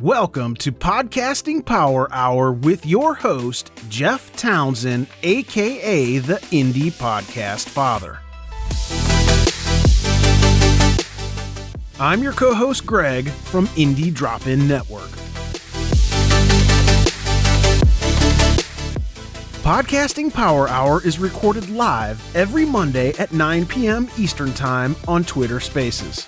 Welcome to Podcasting Power Hour with your host, Jeff Townsend, aka the Indie Podcast Father. I'm your co-host, Greg, from Indie Drop-In Network. Podcasting Power Hour is recorded live every Monday at 9 p.m. Eastern Time on Twitter Spaces.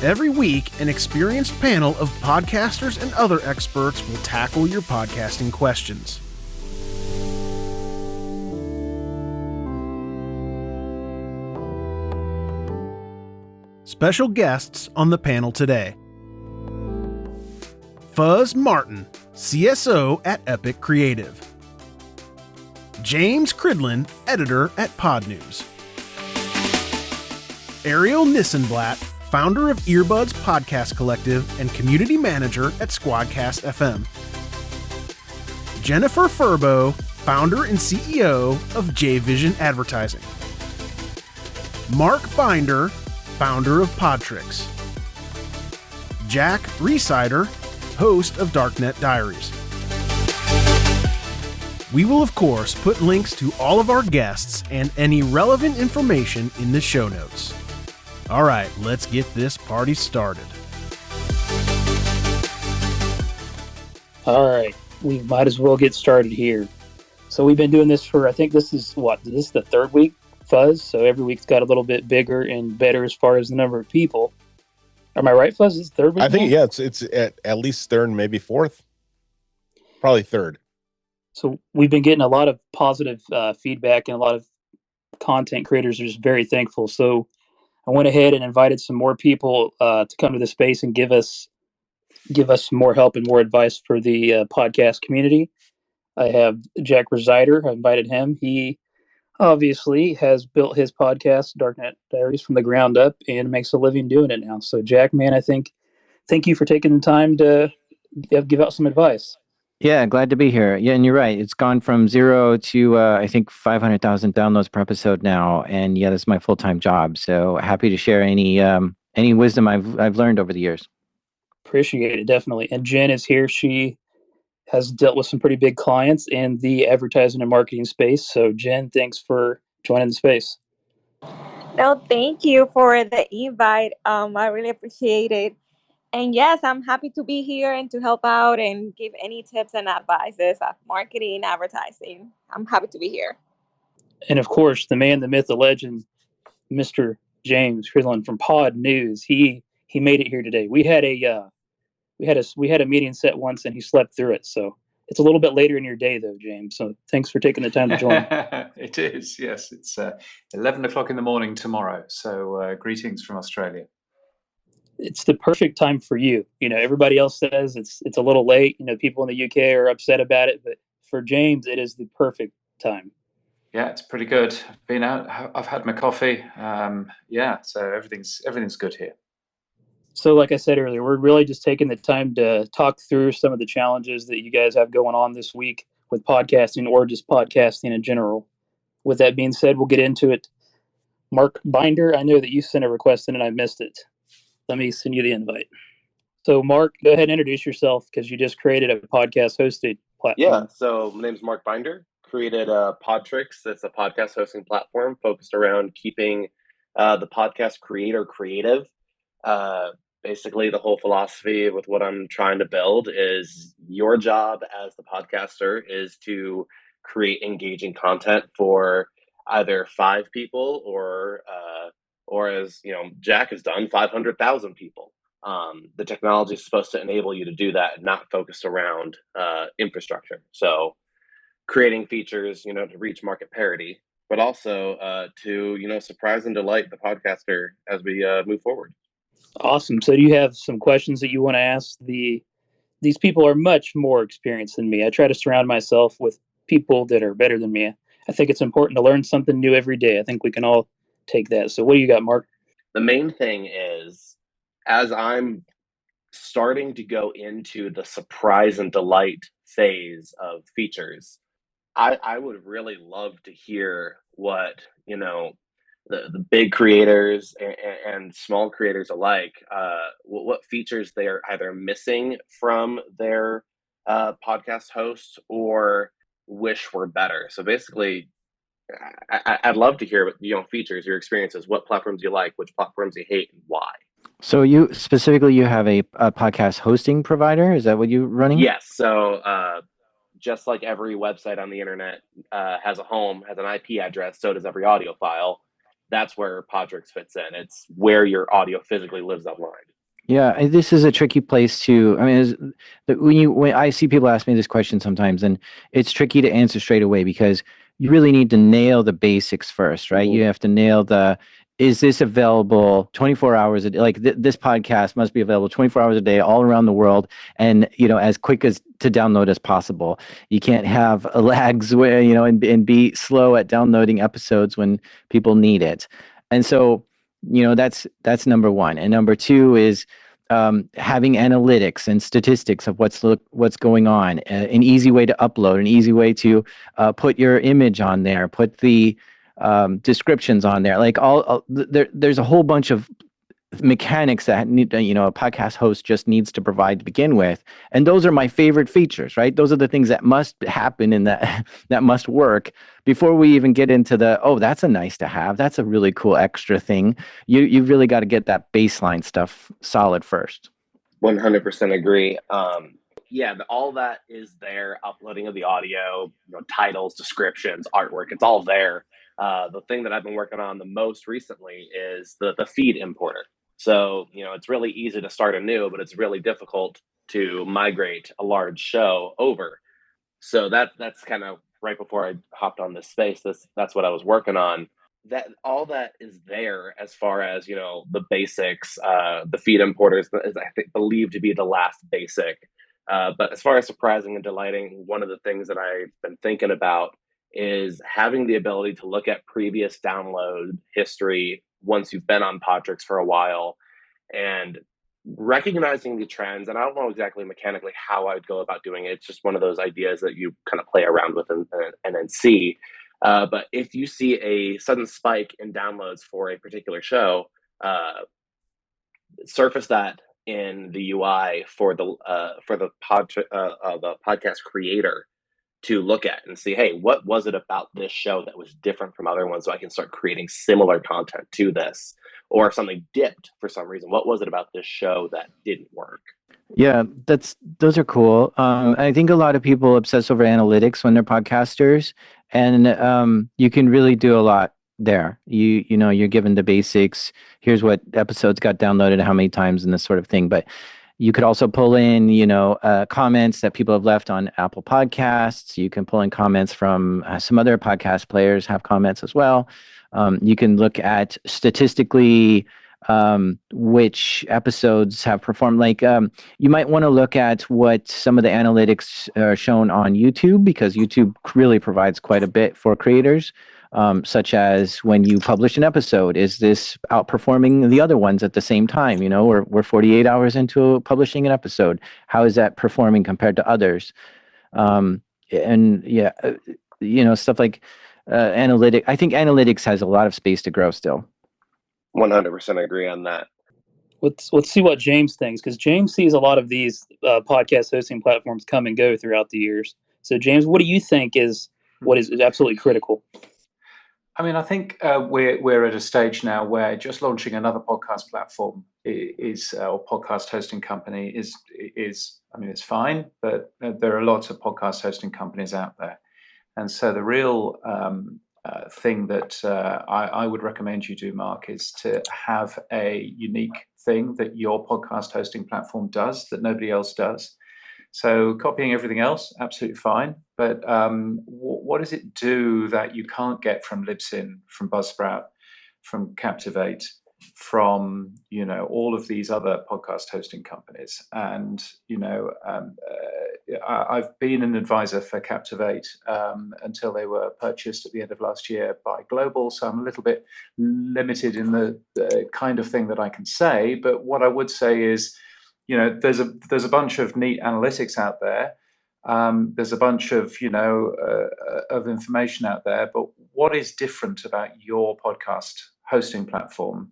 Every week, an experienced panel of podcasters and other experts will tackle your podcasting questions. Special guests on the panel today: Fuzz Martin, CSO at Epic Creative; James Cridland, editor at Podnews; Ariel Nissenblatt, founder of Earbuds Podcast Collective and community manager at Squadcast FM; Jennifer Furbo, founder and CEO of JVision Advertising; Mark Binder, founder of Podtrix; Jack Rhysider, host of Darknet Diaries. We will, of course, put links to all of our guests and any relevant information in the show notes. All right, let's get this party started. All right, we might as well get started here. So we've been doing this for, I think this is the third week, Fuzz? So every week's got a little bit bigger and better as far as the number of people. Am I right, Fuzz? It's third week? I think, yeah, it's at least third, maybe fourth. Probably third. So we've been getting a lot of positive feedback, and a lot of content creators are just very thankful. So I went ahead and invited some more people to come to the space and give us some more help and more advice for the podcast community. I have Jack Rhysider. I invited him. He obviously has built his podcast, Darknet Diaries, from the ground up and makes a living doing it now. So Jack, man, thank you for taking the time to give out some advice. Yeah, glad to be here. Yeah, and you're right. It's gone from 0 to I think 500,000 downloads per episode now, and yeah, that's my full-time job. So happy to share any wisdom I've learned over the years. Appreciate it, definitely. And Jen is here. She has dealt with some pretty big clients in the advertising and marketing space. So Jen, thanks for joining the space. No, thank you for the invite. I really appreciate it. And yes, I'm happy to be here and to help out and give any tips and advices of marketing, advertising. I'm happy to be here. And of course, the man, the myth, the legend, Mr. James Cridland from Podnews. He made it here today. We had a meeting set once, and he slept through it. So it's a little bit later in your day, though, James. So thanks for taking the time to join. It is, yes. It's 11 o'clock in the morning tomorrow. So greetings from Australia. It's the perfect time for you. You know, everybody else says it's a little late. You know, people in the UK are upset about it, but for James, it is the perfect time. Yeah, it's pretty good. I've been out. I've had my coffee. So everything's good here. So, like I said earlier, we're really just taking the time to talk through some of the challenges that you guys have going on this week with podcasting, or just podcasting in general. With that being said, we'll get into it. Mark Binder, I know that you sent a request in and I missed it. Let me send you the invite. So, Mark, go ahead and introduce yourself, because you just created a podcast hosting platform. Yeah, so my name is Mark Binder. Created Podtrix. It's a podcast hosting platform focused around keeping the podcast creator creative. Basically, the whole philosophy with what I'm trying to build is your job as the podcaster is to create engaging content for either 5 people or as you know, Jack has done, 500,000 people. The technology is supposed to enable you to do that and not focus around infrastructure. So creating features, you know, to reach market parity, but also to, you know, surprise and delight the podcaster as we move forward. Awesome. So do you have some questions that you want to ask? These people are much more experienced than me. I try to surround myself with people that are better than me. I think it's important to learn something new every day. I think we can all take that. So what do you got, Mark? The main thing is, as I'm starting to go into the surprise and delight phase of features, I would really love to hear what, you know, the big creators and small creators alike, what features they're either missing from their podcast hosts or wish were better. So basically, I'd love to hear features, your experiences, what platforms you like, which platforms you hate, and why. So you specifically, you have a podcast hosting provider? Is that what you're running? Yes. So just like every website on the internet has a home, has an IP address, so does every audio file. That's where Podtrix fits in. It's where your audio physically lives online. Yeah, this is a tricky place to. I mean, when I see people ask me this question sometimes, and it's tricky to answer straight away because you really need to nail the basics first, right? You have to nail is this available 24 hours a day? Like this podcast must be available 24 hours a day all around the world, and as quick as to download as possible. You can't have lags where and be slow at downloading episodes when people need it. And so that's number one. And number two is having analytics and statistics of what's going on, an easy way to upload, an easy way to put your image on there, put the descriptions on there. Like there's a whole bunch of mechanics that a podcast host just needs to provide to begin with, and those are my favorite features, right? Those are the things that must happen and that must work before we even get into that's a nice to have, that's a really cool extra thing. You've really got to get that baseline stuff solid first. 100% agree. All that is there. Uploading of the audio, titles, descriptions, artwork, it's all there. The thing that I've been working on the most recently is the feed importer. So, it's really easy to start anew, but it's really difficult to migrate a large show over. So that's kind of right before I hopped on this space. That's what I was working on. That all that is there as far as, the basics. The feed importer is I think believed to be the last basic. But as far as surprising and delighting, one of the things that I've been thinking about is having the ability to look at previous download history once you've been on Podtrix for a while and recognizing the trends. And I don't know exactly mechanically how I would go about doing it. It's just one of those ideas that you kind of play around with and then see. But if you see a sudden spike in downloads for a particular show, surface that in the UI for the podcast creator to look at and see, hey, what was it about this show that was different from other ones, so I can start creating similar content to this? Or if something dipped for some reason, what was it about this show that didn't work? Yeah, those are cool. I think a lot of people obsess over analytics when they're podcasters, and you can really do a lot there. You're given the basics. Here's what episodes got downloaded, how many times, and this sort of thing. But you could also pull in, comments that people have left on Apple Podcasts. You can pull in comments from some other podcast players have comments as well. You can look at statistically which episodes have performed. Like you might want to look at what some of the analytics are shown on YouTube, because YouTube really provides quite a bit for creators. Such as when you publish an episode, is this outperforming the other ones at the same time? We're 48 hours into publishing an episode. How is that performing compared to others? Stuff like analytic. I think analytics has a lot of space to grow still. 100% agree on that. Let's see what James thinks, because James sees a lot of these podcast hosting platforms come and go throughout the years. So James, what do you think is what is absolutely critical? I mean, I think we're at a stage now where just launching another podcast platform or podcast hosting company is I mean, it's fine, but there are lots of podcast hosting companies out there, and so the real thing that I would recommend you do, Mark, is to have a unique thing that your podcast hosting platform does that nobody else does. So copying everything else, absolutely fine. But what does it do that you can't get from Libsyn, from Buzzsprout, from Captivate, from all of these other podcast hosting companies? And I've been an advisor for Captivate until they were purchased at the end of last year by Global. So I'm a little bit limited in the kind of thing that I can say. But what I would say is, there's a bunch of neat analytics out there. There's a bunch of of information out there. But what is different about your podcast hosting platform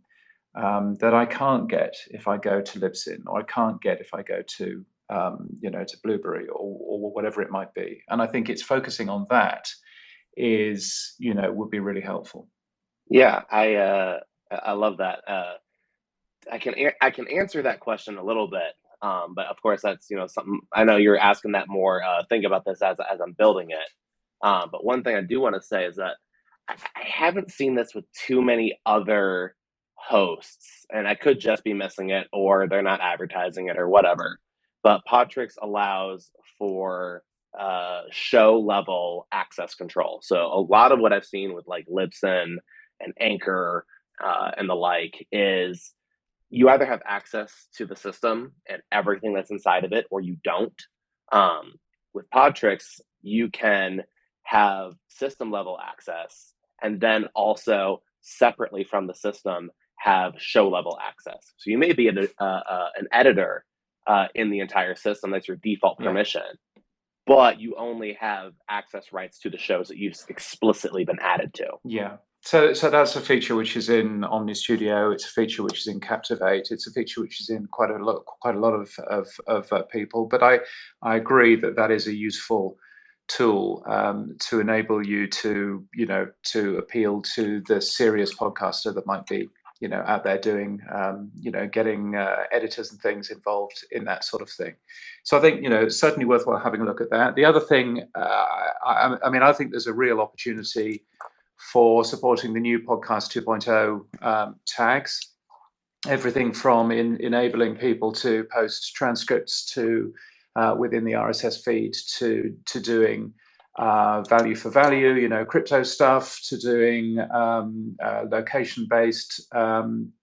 that I can't get if I go to Libsyn, or I can't get if I go to to Blueberry or whatever it might be. And I think it's focusing on that would be really helpful. Yeah, I love that. I can answer that question a little bit, but of course that's something I know you're asking that more. Think about this as I'm building it. But one thing I do want to say is that I haven't seen this with too many other hosts, and I could just be missing it, or they're not advertising it, or whatever. But Podtrix allows for show level access control. So a lot of what I've seen with like Libsyn and Anchor and the like is you either have access to the system and everything that's inside of it, or you don't. With Podtrix, you can have system level access, and then also separately from the system have show level access. So you may be an editor in the entire system. That's your default permission, but you only have access rights to the shows that you've explicitly been added to. Yeah. So that's a feature which is in Omny Studio. It's a feature which is in Captivate. It's a feature which is in quite a lot of people. But I agree that is a useful tool to enable you to appeal to the serious podcaster that might be out there doing getting editors and things involved in that sort of thing. So I think it's certainly worthwhile having a look at that. The other thing, I think there's a real opportunity for supporting the new Podcast 2.0 tags. Everything from enabling people to post transcripts to within the RSS feed to doing value for value, crypto stuff, to doing location-based,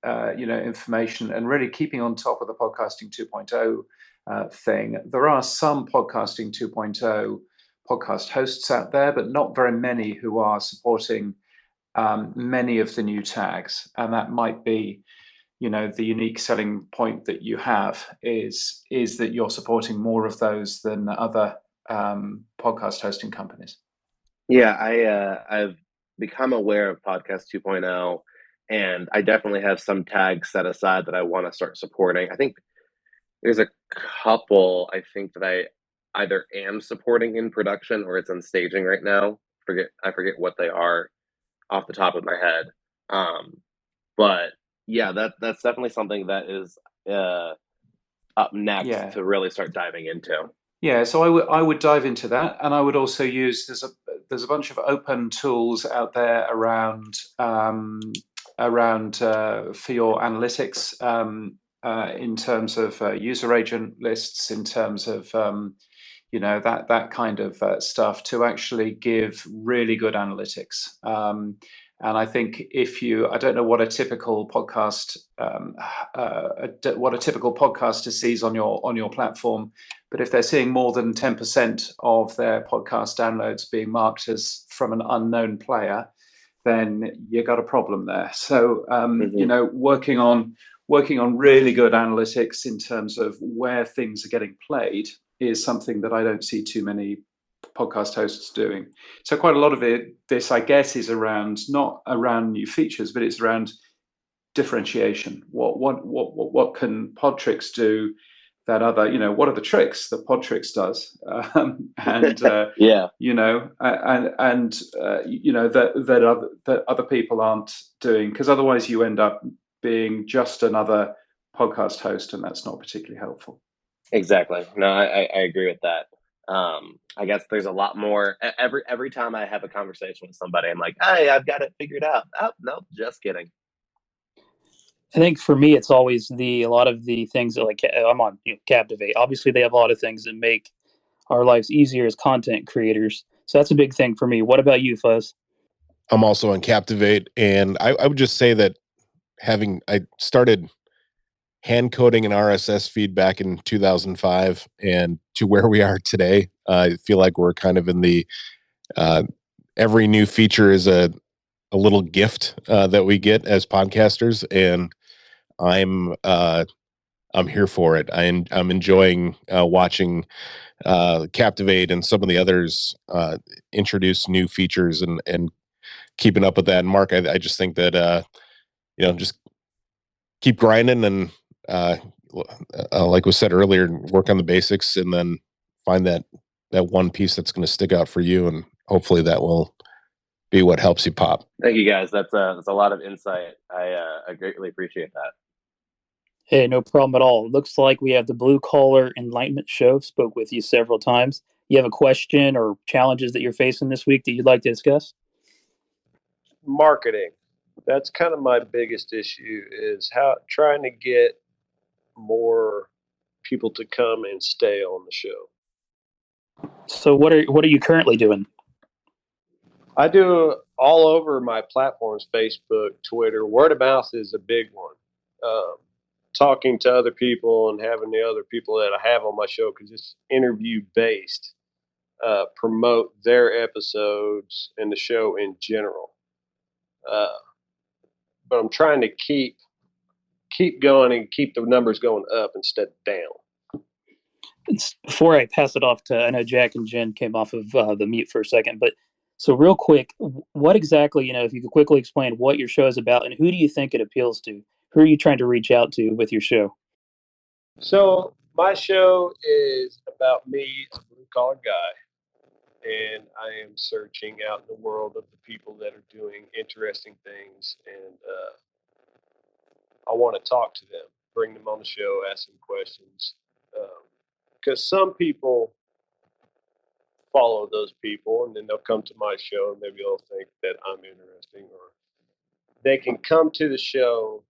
information, and really keeping on top of the Podcasting 2.0 thing. There are some Podcasting 2.0 podcast hosts out there, but not very many who are supporting many of the new tags. And that might be, the unique selling point that you have is that you're supporting more of those than other podcast hosting companies. Yeah, I've become aware of Podcast 2.0, and I definitely have some tags set aside that I want to start supporting. I think there's a couple I think that I either am supporting in production or it's in staging right now. I forget what they are off the top of my head. But yeah, that's definitely something that is up next to really start diving into. Yeah, so I would dive into that, and I would also use there's a bunch of open tools out there around for your analytics in terms of user agent lists, in terms of that kind of stuff to actually give really good analytics. And I think I don't know what a typical podcast, podcaster sees on your platform, but if they're seeing more than 10% of their podcast downloads being marked as from an unknown player, then you got a problem there. So working on really good analytics in terms of where things are getting played is something that I don't see too many podcast hosts doing. So quite a lot of this, I guess, is not around new features, but it's around differentiation. What can Podtrix do that other, what are the tricks that Podtrix does? That other people aren't doing, because otherwise you end up being just another podcast host, and that's not particularly helpful. Exactly. No, I agree with that. I guess there's a lot more. Every time I have a conversation with somebody, I'm like, hey, I've got it figured out. Oh, no, just kidding. I think for me, it's always a lot of the things that, like, I'm on Captivate. Obviously, they have a lot of things that make our lives easier as content creators. So that's a big thing for me. What about you, Fuzz? I'm also on Captivate, and I would just say that I started hand coding an RSS feed back in 2005, and to where we are today, I feel like we're kind of in the every new feature is a little gift that we get as podcasters, and I'm here for it. I'm enjoying watching Captivate and some of the others introduce new features and keeping up with that. And Mark, I just think that just keep grinding and like was said earlier, work on the basics and then find that one piece that's going to stick out for you, and hopefully that will be what helps you pop. Thank you guys. That's a lot of insight. I greatly appreciate that. Hey, no problem at all. Looks like we have the Blue Collar Enlightenment Show. Spoke with you several times. You have a question or challenges that you're facing this week that you'd like to discuss? Marketing. That's kind of my biggest issue, is trying to get more people to come and stay on the show. So what are you currently doing? I do all over my platforms, Facebook, Twitter. Word of mouth is a big one. Talking to other people and having the other people that I have on my show, because it's interview based, promote their episodes and the show in general. But I'm trying to keep going and keep the numbers going up instead of down. Before I pass it off to, I know Jack and Jen came off of the mute for a second, but so real quick, what exactly, if you could quickly explain what your show is about and who do you think it appeals to? Who are you trying to reach out to with your show? So my show is about me, a blue collar guy, and I am searching out in the world of the people that are doing interesting things, and I want to talk to them, bring them on the show, ask them questions, because some people follow those people and then they'll come to my show and maybe they'll think that I'm interesting, or they can come to the show,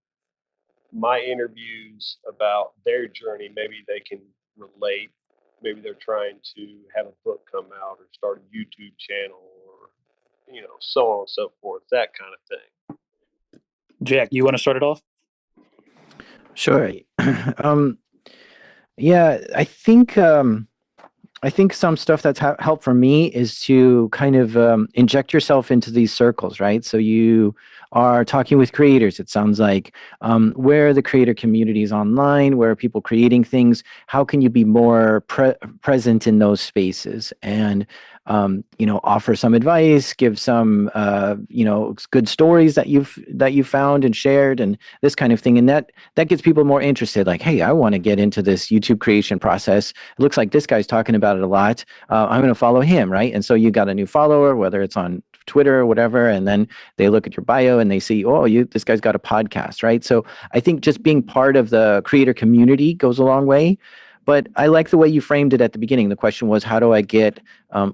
my interviews about their journey. Maybe they can relate. Maybe they're trying to have a book come out or start a YouTube channel, or, so on and so forth, that kind of thing. Jack, you want to start it off? Sure. Yeah, I think some stuff that's helped for me is to kind of inject yourself into these circles, right? So you are talking with creators, it sounds like. Where are the creator communities online? Where are people creating things? How can you be more present in those spaces? And offer some advice, give some good stories that you've found and shared, and this kind of thing. And that gets people more interested. Like, hey, I want to get into this YouTube creation process. It looks like this guy's talking about it a lot. I'm going to follow him, right? And so you got a new follower, whether it's on Twitter or whatever, and then they look at your bio and they see, this guy's got a podcast, right? So I think just being part of the creator community goes a long way. But I like the way you framed it at the beginning. The question was, how do I get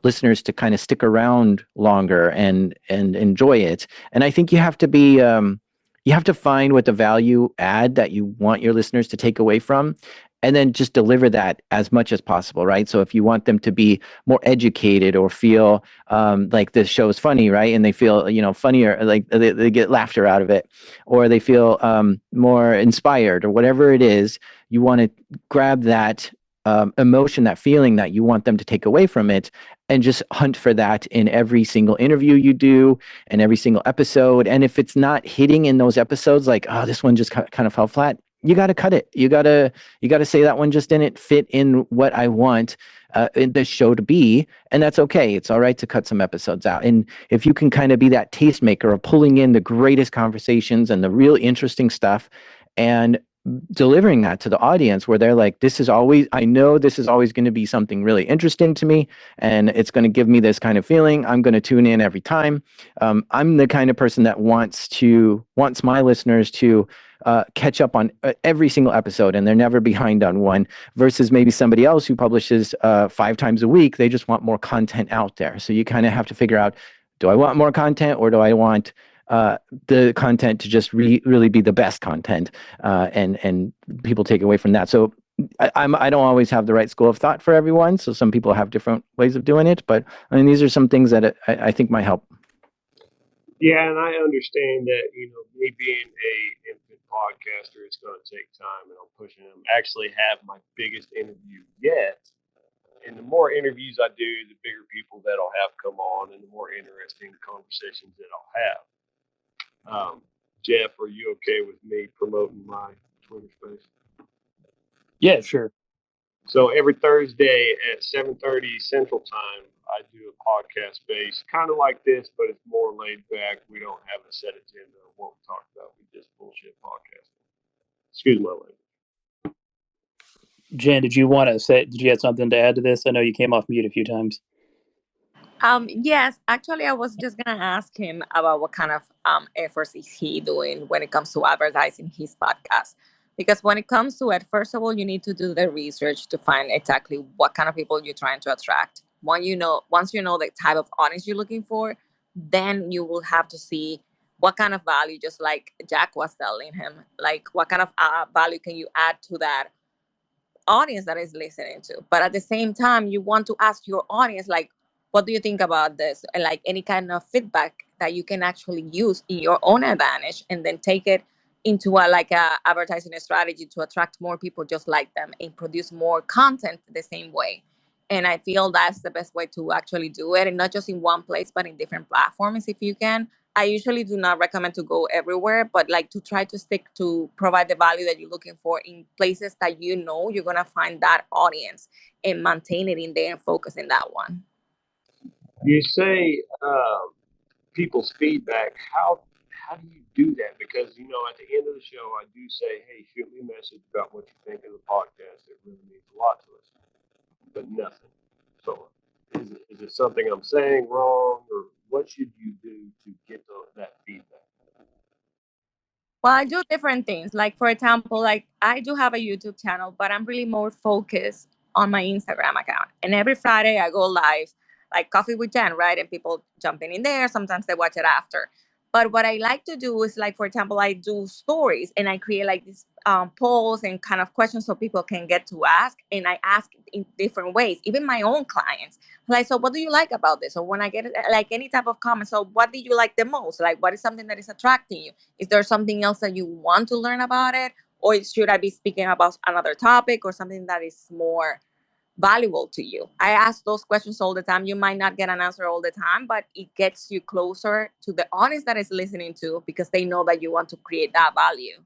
listeners to kind of stick around longer and enjoy it? And I think you have to be, you have to find what the value add that you want your listeners to take away from, and then just deliver that as much as possible, right? So if you want them to be more educated or feel like this show is funny, right? And they feel, funnier, like they get laughter out of it, or they feel more inspired, or whatever it is, you want to grab that emotion, that feeling that you want them to take away from it, and just hunt for that in every single interview you do and every single episode. And if it's not hitting in those episodes, like, this one just kind of fell flat, you got to cut it. You got to say that one just didn't fit in what I want in the show to be. And that's okay. It's all right to cut some episodes out. And if you can kind of be that tastemaker of pulling in the greatest conversations and the really interesting stuff and delivering that to the audience, where they're like, I know this is always going to be something really interesting to me, and it's going to give me this kind of feeling. I'm going to tune in every time. I'm the kind of person that wants my listeners to catch up on every single episode, and they're never behind on one, versus maybe somebody else who publishes 5 times a week. They just want more content out there. So you kind of have to figure out, do I want more content, or do I want the content to just really be the best content, and people take away from that. So I don't always have the right school of thought for everyone. So some people have different ways of doing it, but I mean, these are some things that I think might help. Yeah, and I understand that, me being a infant podcaster, it's going to take time, and I'm pushing them. Actually have my biggest interview yet. And the more interviews I do, the bigger people that I'll have come on, and the more interesting conversations that I'll have. Jeff, are you okay with me promoting my Twitter space? Yeah, sure. So every Thursday at 7:30 Central Time, I do a podcast based, kind of like this, but it's more laid back. We don't have a set agenda of what we talk about. We just bullshit podcasting. Excuse my language. Jen, did you have something to add to this? I know you came off mute a few times. Yes, actually, I was just gonna ask him about what kind of efforts is he doing when it comes to advertising his podcast. Because when it comes to it, first of all, you need to do the research to find exactly what kind of people you're trying to attract. Once you know the type of audience you're looking for, then you will have to see what kind of value, just like Jack was telling him, like what kind of value can you add to that audience that is listening to. But at the same time, you want to ask your audience, like, what do you think about this? And like any kind of feedback that you can actually use in your own advantage, and then take it into a advertising strategy to attract more people just like them and produce more content the same way. And I feel that's the best way to actually do it, and not just in one place, but in different platforms if you can. I usually do not recommend to go everywhere, but like to try to stick to provide the value that you're looking for in places that you know you're gonna find that audience, and maintain it in there and focus in that one. You say people's feedback. How do you do that? Because at the end of the show, I do say, hey, shoot me a message about what you think of the podcast. It really means a lot to us. But nothing. So is it something I'm saying wrong, or what should you do to get that feedback? Well, I do different things. Like for example, like I do have a YouTube channel, but I'm really more focused on my Instagram account. And every Friday I go live, like Coffee with Jen, right? And people jumping in there. Sometimes they watch it after. But what I like to do is, like, for example, I do stories and I create like these polls and kind of questions so people can get to ask. And I ask in different ways, even my own clients. Like, so what do you like about this? Or when I get like any type of comment, so what did you like the most? Like, what is something that is attracting you? Is there something else that you want to learn about it? Or should I be speaking about another topic or something that is more valuable to you? I ask those questions all the time. You might not get an answer all the time, but it gets you closer to the audience that is listening to, because they know that you want to create that value.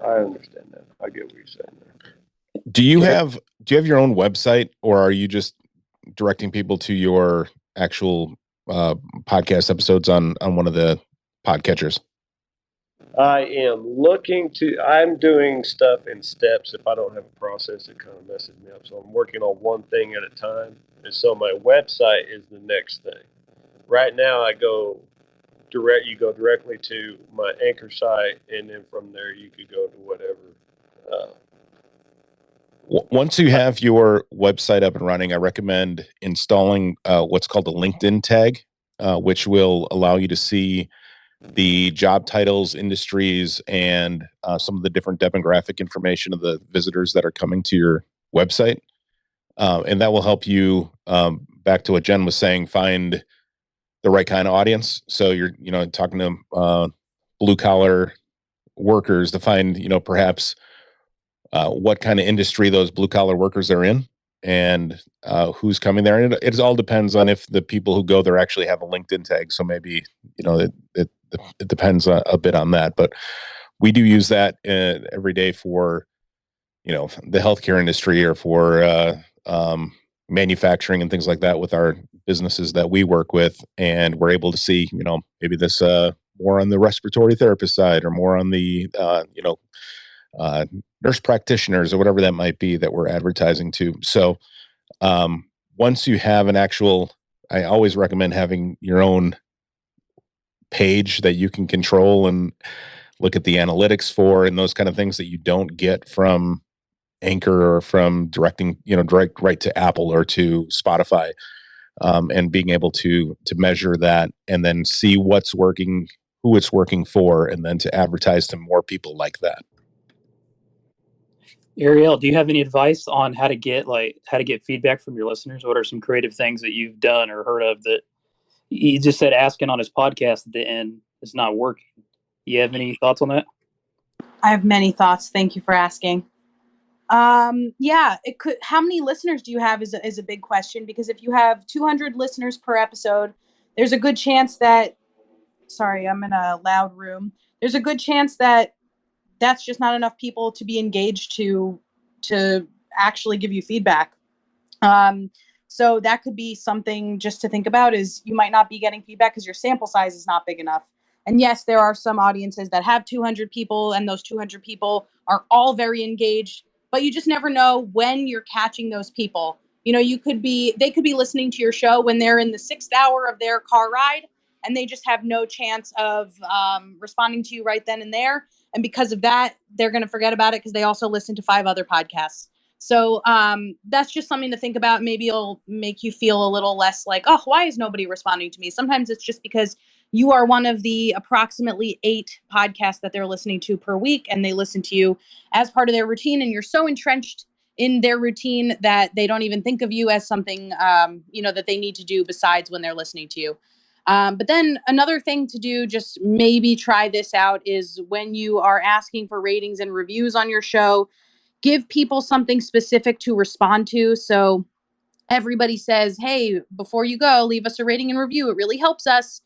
I understand that. I get what you're saying there. Do you have your own website, or are you just directing people to your actual podcast episodes on one of the podcatchers? I'm doing stuff in steps. If I don't have a process, it kind of messes me up. So I'm working on one thing at a time. And so my website is the next thing. Right now you go directly to my Anchor site, and then from there you could go to whatever. Once you have your website up and running, I recommend installing what's called a LinkedIn tag, which will allow you to see the job titles, industries, and some of the different demographic information of the visitors that are coming to your website. And that will help you, back to what Jen was saying, find the right kind of audience. So you're, talking to blue collar workers to find, perhaps what kind of industry those blue collar workers are in, and who's coming there. And it all depends on if the people who go there actually have a LinkedIn tag. So maybe, it depends a bit on that, but we do use that every day for, the healthcare industry, or for manufacturing and things like that with our businesses that we work with. And we're able to see, maybe this more on the respiratory therapist side, or more on the, nurse practitioners, or whatever that might be that we're advertising to. So once you have I always recommend having your own page that you can control and look at the analytics for, and those kind of things that you don't get from Anchor, or from directing, direct right to Apple or to Spotify, and being able to measure that, and then see what's working, who it's working for, and then to advertise to more people like that. Ariel, do you have any advice on how to get feedback from your listeners? What are some creative things that you've done or heard of that you just said asking on his podcast at the end is not working? You have any thoughts on that? I have many thoughts. Thank you for asking. It could. How many listeners do you have is a big question, because if you have 200 listeners per episode, there's a good chance that. Sorry, I'm in a loud room. There's a good chance that that's just not enough people to be engaged to actually give you feedback. So that could be something just to think about, is you might not be getting feedback because your sample size is not big enough. And yes, there are some audiences that have 200 people, and those 200 people are all very engaged, but you just never know when you're catching those people. You know, they could be listening to your show when they're in the 6th hour of their car ride, and they just have no chance of responding to you right then and there. And because of that, they're going to forget about it because they also listen to 5 other podcasts. So that's just something to think about. Maybe it'll make you feel a little less like, oh, why is nobody responding to me? Sometimes it's just because you are one of the approximately 8 podcasts that they're listening to per week, and they listen to you as part of their routine, and you're so entrenched in their routine that they don't even think of you as something, that they need to do besides when they're listening to you. But then another thing to do, just maybe try this out, is when you are asking for ratings and reviews on your show, give people something specific to respond to. So everybody says, hey, before you go, leave us a rating and review. It really helps us.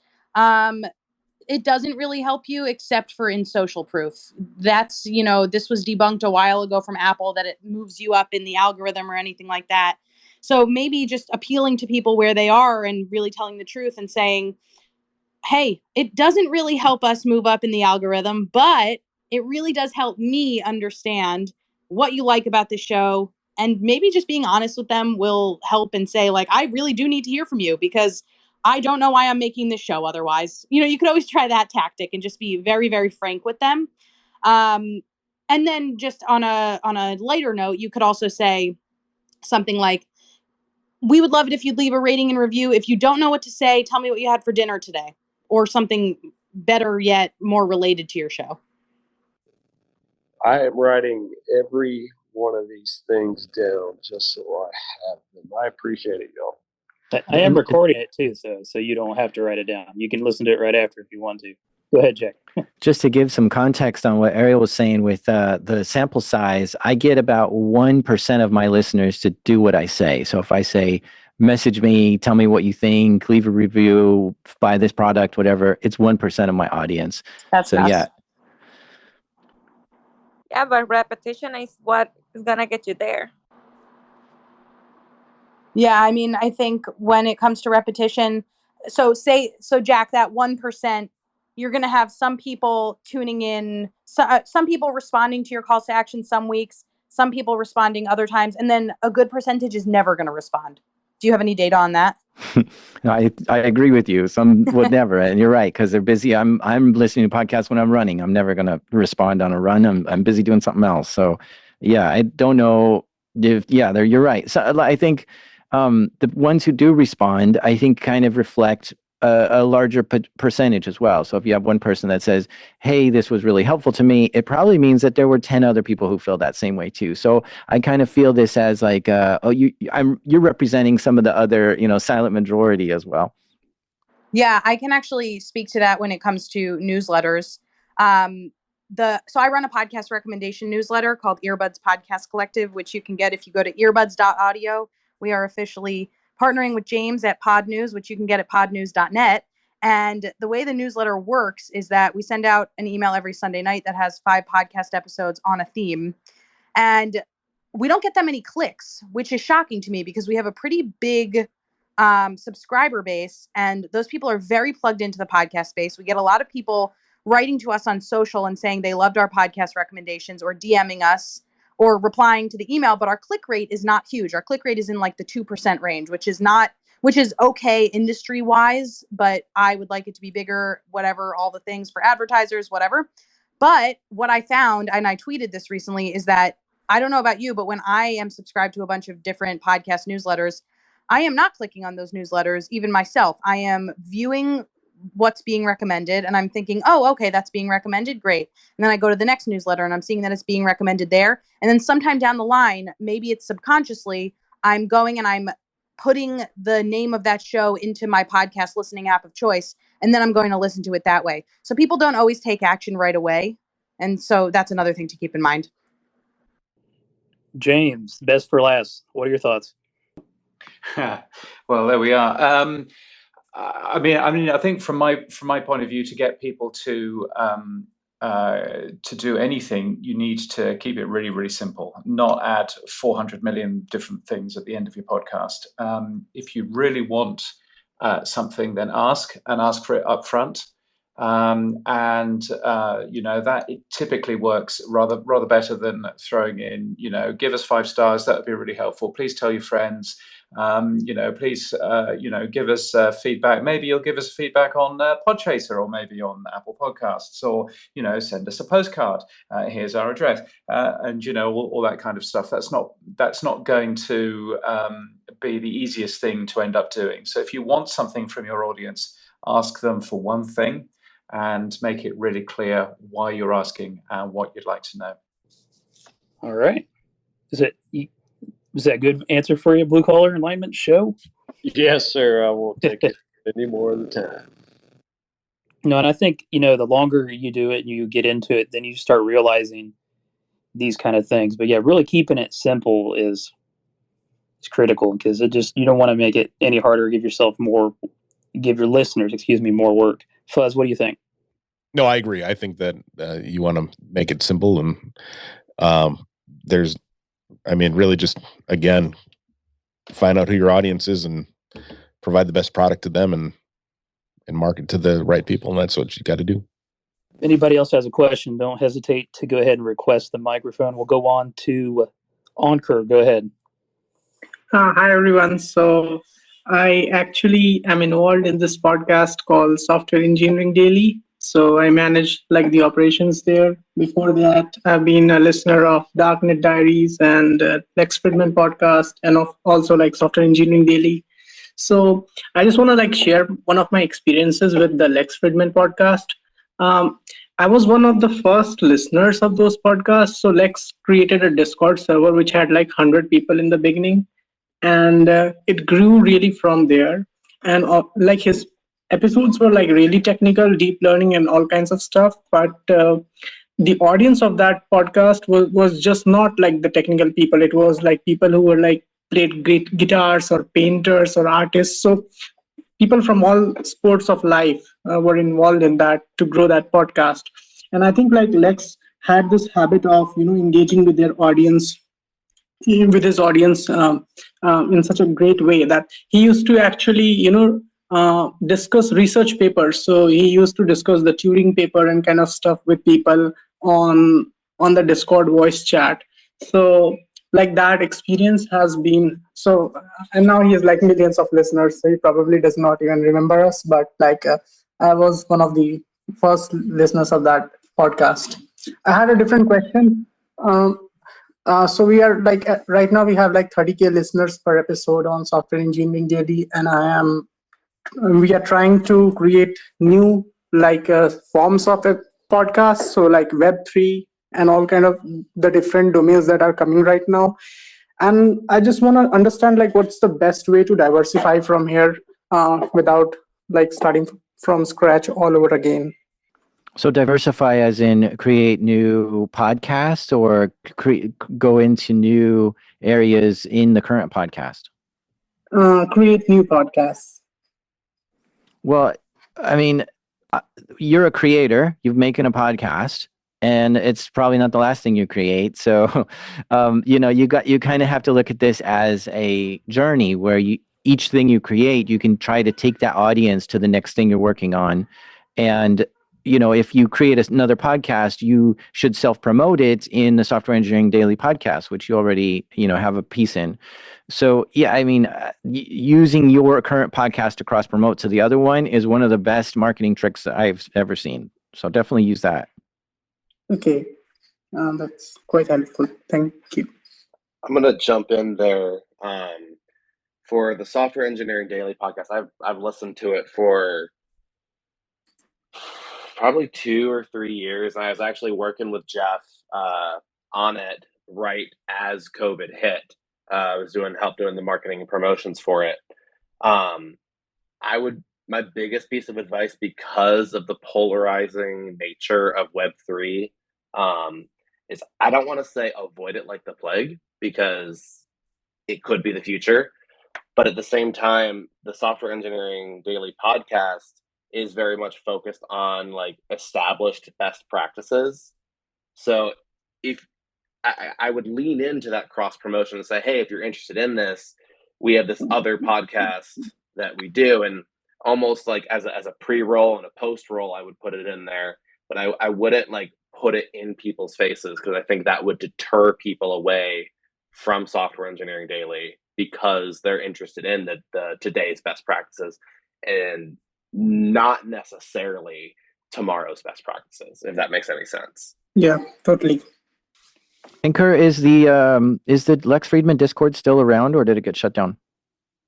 It doesn't really help you except for in social proof. That's, this was debunked a while ago from Apple, that it moves you up in the algorithm or anything like that. So maybe just appealing to people where they are and really telling the truth and saying, hey, it doesn't really help us move up in the algorithm, but it really does help me understand what you like about the show. And maybe just being honest with them will help, and say, like, I really do need to hear from you because I don't know why I'm making this show otherwise. You could always try that tactic and just be very, very frank with them. And then just on a lighter note, you could also say something like, we would love it if you'd leave a rating and review. If you don't know what to say, tell me what you had for dinner today, or something better yet, more related to your show. I am writing every one of these things down just so I have them. I appreciate it, y'all. I am recording it too, so you don't have to write it down. You can listen to it right after if you want to. Go ahead, Jack. Just to give some context on what Ariel was saying with the sample size, I get about 1% of my listeners to do what I say. So if I say, message me, tell me what you think, leave a review, buy this product, whatever, it's 1% of my audience. That's so fast. yeah. Yeah, but repetition is what is gonna get you there. Yeah, I mean, I think when it comes to repetition, so Jack, that 1%, you're going to have some people tuning in, some people responding to your calls to action some weeks, some people responding other times, and then a good percentage is never going to respond. Do you have any data on that? I agree with you. Some would never, and you're right, because they're busy. I'm listening to podcasts when I'm running. I'm never going to respond on a run. I'm busy doing something else. So yeah, I don't know if you're right. So I think the ones who do respond, I think, kind of reflect a larger percentage as well. So if you have one person that says, hey, this was really helpful to me, it probably means that there were 10 other people who feel that same way too. So I kind of feel this as like, you're representing some of the other, silent majority as well. Yeah, I can actually speak to that when it comes to newsletters. So I run a podcast recommendation newsletter called Earbuds Podcast Collective, which you can get if you go to earbuds.audio. We are officially partnering with James at Pod News, which you can get at podnews.net. And the way the newsletter works is that we send out an email every Sunday night that has 5 podcast episodes on a theme. And we don't get that many clicks, which is shocking to me because we have a pretty big subscriber base, and those people are very plugged into the podcast space. We get a lot of people writing to us on social and saying they loved our podcast recommendations, or DMing us or replying to the email, but our click rate is not huge. Our click rate is in like the 2% range, which is okay industry wise, but I would like it to be bigger, whatever, all the things for advertisers, whatever. But what I found, and I tweeted this recently, is that I don't know about you, but when I am subscribed to a bunch of different podcast newsletters, I am not clicking on those newsletters, even myself. I am viewing what's being recommended, and I'm thinking, oh, okay, that's being recommended, great. And then I go to the next newsletter and I'm seeing that it's being recommended there. And then sometime down the line, maybe it's subconsciously, I'm going and I'm putting the name of that show into my podcast listening app of choice, and then I'm going to listen to it that way. So people don't always take action right away. And so that's another thing to keep in mind. James, best for last. What are your thoughts? Well, there we are. I think from my point of view, to get people to to do anything, you need to keep it really, really simple, not add 400 million different things at the end of your podcast. If you really want something, then ask for it up front. That it typically works rather better than throwing in, give us 5 stars. That would be really helpful. Please tell your friends. Please, give us feedback. Maybe you'll give us feedback on Podchaser, or maybe on Apple Podcasts, or, send us a postcard. Here's our address, and all that kind of stuff. That's not going to be the easiest thing to end up doing. So if you want something from your audience, ask them for one thing, and make it really clear why you're asking and what you'd like to know. All right. Is that a good answer for you, Blue Collar Alignment Show? Yes, sir. I won't take it any more of the time. No, and I think, the longer you do it and you get into it, then you start realizing these kind of things. But yeah, really keeping it simple is critical, because you don't want to make it any harder, give your listeners, more work. Fuzz, what do you think? No, I agree. I think that you want to make it simple, and really just, again, find out who your audience is and provide the best product to them, and market to the right people. And that's what you got to do. If anybody else has a question, don't hesitate to go ahead and request the microphone. We'll go on to Ankur. Go ahead. Hi, everyone. So I actually am involved in this podcast called Software Engineering Daily. So I manage the operations there. Before that, I've been a listener of Darknet Diaries and Lex Fridman podcast, and also Software Engineering Daily. So I just want to share one of my experiences with the Lex Fridman podcast. I was one of the first listeners of those podcasts. So Lex created a Discord server which had 100 people in the beginning, and it grew really from there. And his episodes were really technical, deep learning, and all kinds of stuff. But the audience of that podcast was just not the technical people. It was people who were played great guitars, or painters, or artists. So people from all sports of life were involved in that to grow that podcast. And I think Lex had this habit of engaging with their audience, with his audience in such a great way that he used to actually discuss research papers. So he used to discuss the Turing paper and kind of stuff with people on the Discord voice chat. So that experience has been so, and now he has millions of listeners, so he probably does not even remember us, but I was one of the first listeners of that podcast. I had a different question. So we are right now we have 30K listeners per episode on Software Engineering Daily, and we are trying to create new forms of a podcast, so Web3 and all kind of the different domains that are coming right now. And I just want to understand what's the best way to diversify from here without starting from scratch all over again. So diversify as in create new podcasts, or go into new areas in the current podcast? Create new podcasts. Well, I mean, you're a creator, you're making a podcast, and it's probably not the last thing you create. So, you kind of have to look at this as a journey where each thing you create, you can try to take that audience to the next thing you're working on. And, if you create another podcast, you should self-promote it in the Software Engineering Daily podcast, which you already, have a piece in. So, yeah, I mean, using your current podcast to cross-promote to the other one is one of the best marketing tricks that I've ever seen. So definitely use that. Okay. That's quite helpful. Thank you. I'm going to jump in there. For the Software Engineering Daily podcast, I've listened to it for probably 2 or 3 years. I was actually working with Jeff on it right as COVID hit. I was help doing the marketing and promotions for it. My biggest piece of advice, because of the polarizing nature of Web3, is I don't want to say avoid it like the plague, because it could be the future. But at the same time, the Software Engineering Daily podcast is very much focused on like established best practices. So if I would lean into that cross promotion and say, hey, if you're interested in this, we have this other podcast that we do, and almost like as a pre-roll and a post-roll, I would put it in there, but I wouldn't like put it in people's faces, because I think that would deter people away from Software Engineering Daily, because they're interested in the today's best practices and not necessarily tomorrow's best practices, if that makes any sense. Yeah, totally. And Kerr, is the Lex Friedman Discord still around, or did it get shut down?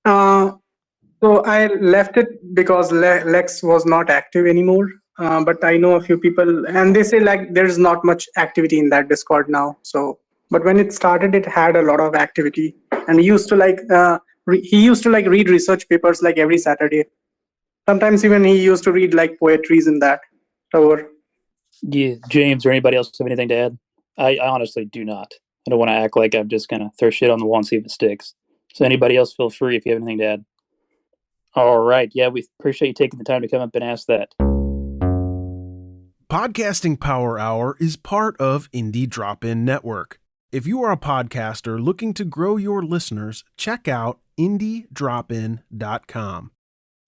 So I left it because Lex was not active anymore. But I know a few people, and they say like there's not much activity in that Discord now. So, but when it started, it had a lot of activity, and he used to like read research papers like every Saturday. Sometimes even he used to read like poetries in that tower. Yeah, James or anybody else have anything to add? I honestly do not. I don't want to act like I'm just gonna throw shit on the wall and see if it sticks. So anybody else, feel free if you have anything to add. All right. Yeah, we appreciate you taking the time to come up and ask that. Podcasting Power Hour is part of Indie Drop-In Network. If you are a podcaster looking to grow your listeners, check out IndieDropIn.com.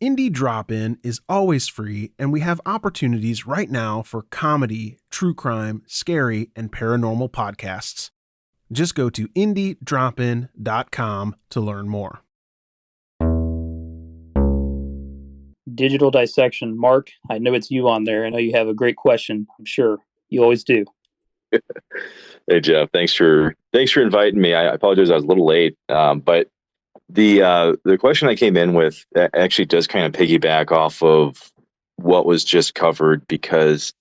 Indie Drop-In is always free, and we have opportunities right now for comedy, true crime, scary, and paranormal podcasts. Just go to IndieDropIn.com to learn more. Digital Dissection. Mark, I know it's you on there. I know you have a great question. I'm sure you always do. Hey Jeff, thanks for inviting me. I apologize I was a little late, but the question I came in with actually does kind of piggyback off of what was just covered, because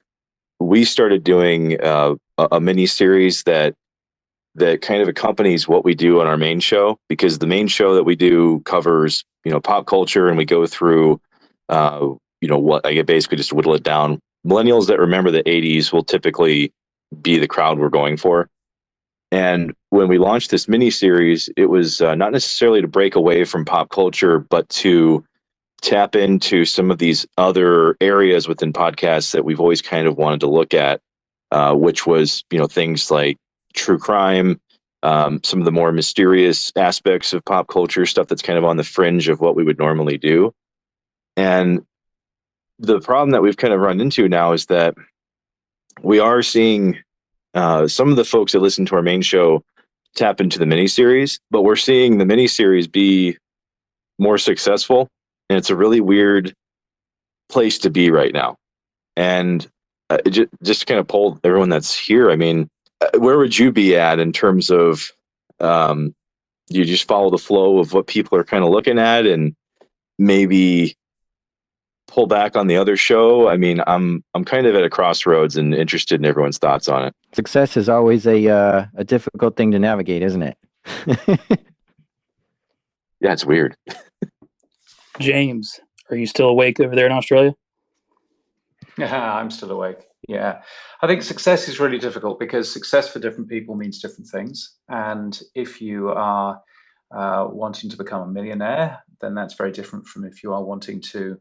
we started doing a mini series that kind of accompanies what we do on our main show, because the main show that we do covers pop culture, and we go through what I basically just whittle it down. Millennials that remember the 80s will typically be the crowd we're going for. And when we launched this mini series, it was not necessarily to break away from pop culture, but to tap into some of these other areas within podcasts that we've always kind of wanted to look at, which was, things like true crime, some of the more mysterious aspects of pop culture, stuff that's kind of on the fringe of what we would normally do. And the problem that we've kind of run into now is that we are seeing some of the folks that listen to our main show tap into the miniseries, but we're seeing the miniseries be more successful, and it's a really weird place to be right now. And just to kind of poll everyone that's here, I mean, where would you be at in terms of you just follow the flow of what people are kind of looking at, and maybe pull back on the other show? I mean, I'm kind of at a crossroads and interested in everyone's thoughts on it. Success is always a difficult thing to navigate, isn't it? Yeah, it's weird. James, are you still awake over there in Australia? Yeah, I'm still awake. Yeah, I think success is really difficult, because success for different people means different things. And if you are wanting to become a millionaire, then that's very different from if you are wanting to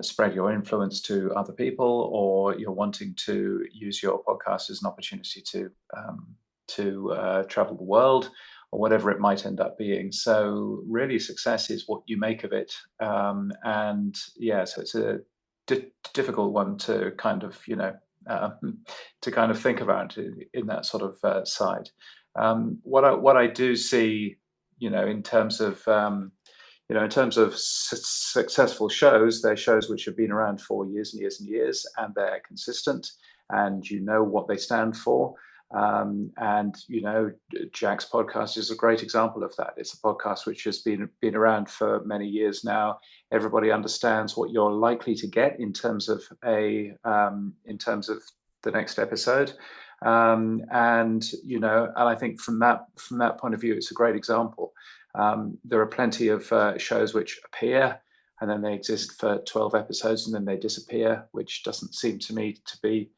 spread your influence to other people, or you're wanting to use your podcast as an opportunity to travel the world, or whatever it might end up being. So really, success is what you make of it. And yeah, so it's a difficult one to kind of think about in that sort of side. What I do see, in terms of successful shows, they're shows which have been around for years and years and years, and they're consistent, and what they stand for. And Jack's podcast is a great example of that. It's a podcast which has been around for many years now. Everybody understands what you're likely to get in terms of the next episode. And I think from that point of view, it's a great example. There are plenty of shows which appear and then they exist for 12 episodes and then they disappear, which doesn't seem to me to be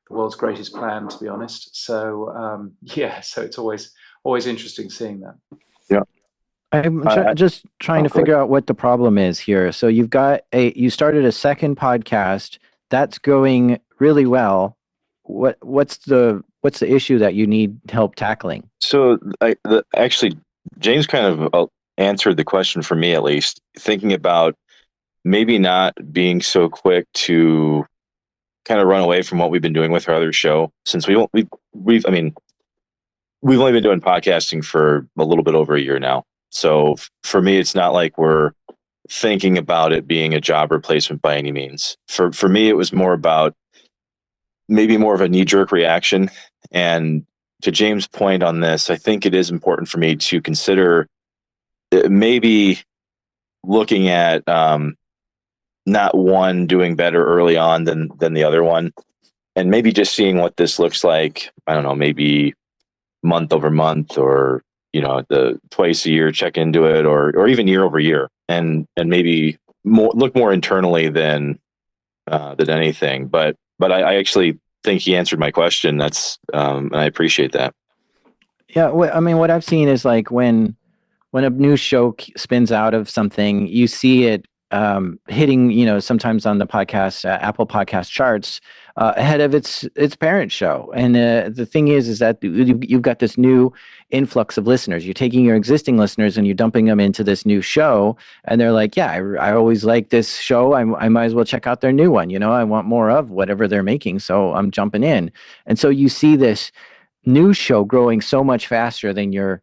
the world's greatest plan, to be honest. So so it's always interesting seeing that. Yeah. I'm I- just trying to go ahead. figure out what the problem is here. So you started a second podcast that's going really well. What's the issue that you need help tackling? So actually, James kind of answered the question for me, at least, thinking about maybe not being so quick to kind of run away from what we've been doing with our other show, since we've only been doing podcasting for a little bit over a year now. So for me, it's not like we're thinking about it being a job replacement by any means. For me, it was more about maybe more of a knee-jerk reaction. And to James' point on this, I think it is important for me to consider maybe looking at not one doing better early on than the other one, and maybe just seeing what this looks like. I don't know, maybe month over month, or the twice a year check into it, or even year over year, and maybe look more internally than anything. But I actually think he answered my question. That's and I appreciate that. Yeah, I mean, what I've seen is like when a new show spins out of something, you see it hitting, sometimes on the podcast, Apple Podcast charts, ahead of its parent show. And the thing is that you've got this new influx of listeners. You're taking your existing listeners and you're dumping them into this new show, and they're like, "Yeah, I always like this show. I might as well check out their new one. I want more of whatever they're making, so I'm jumping in." And so you see this new show growing so much faster than your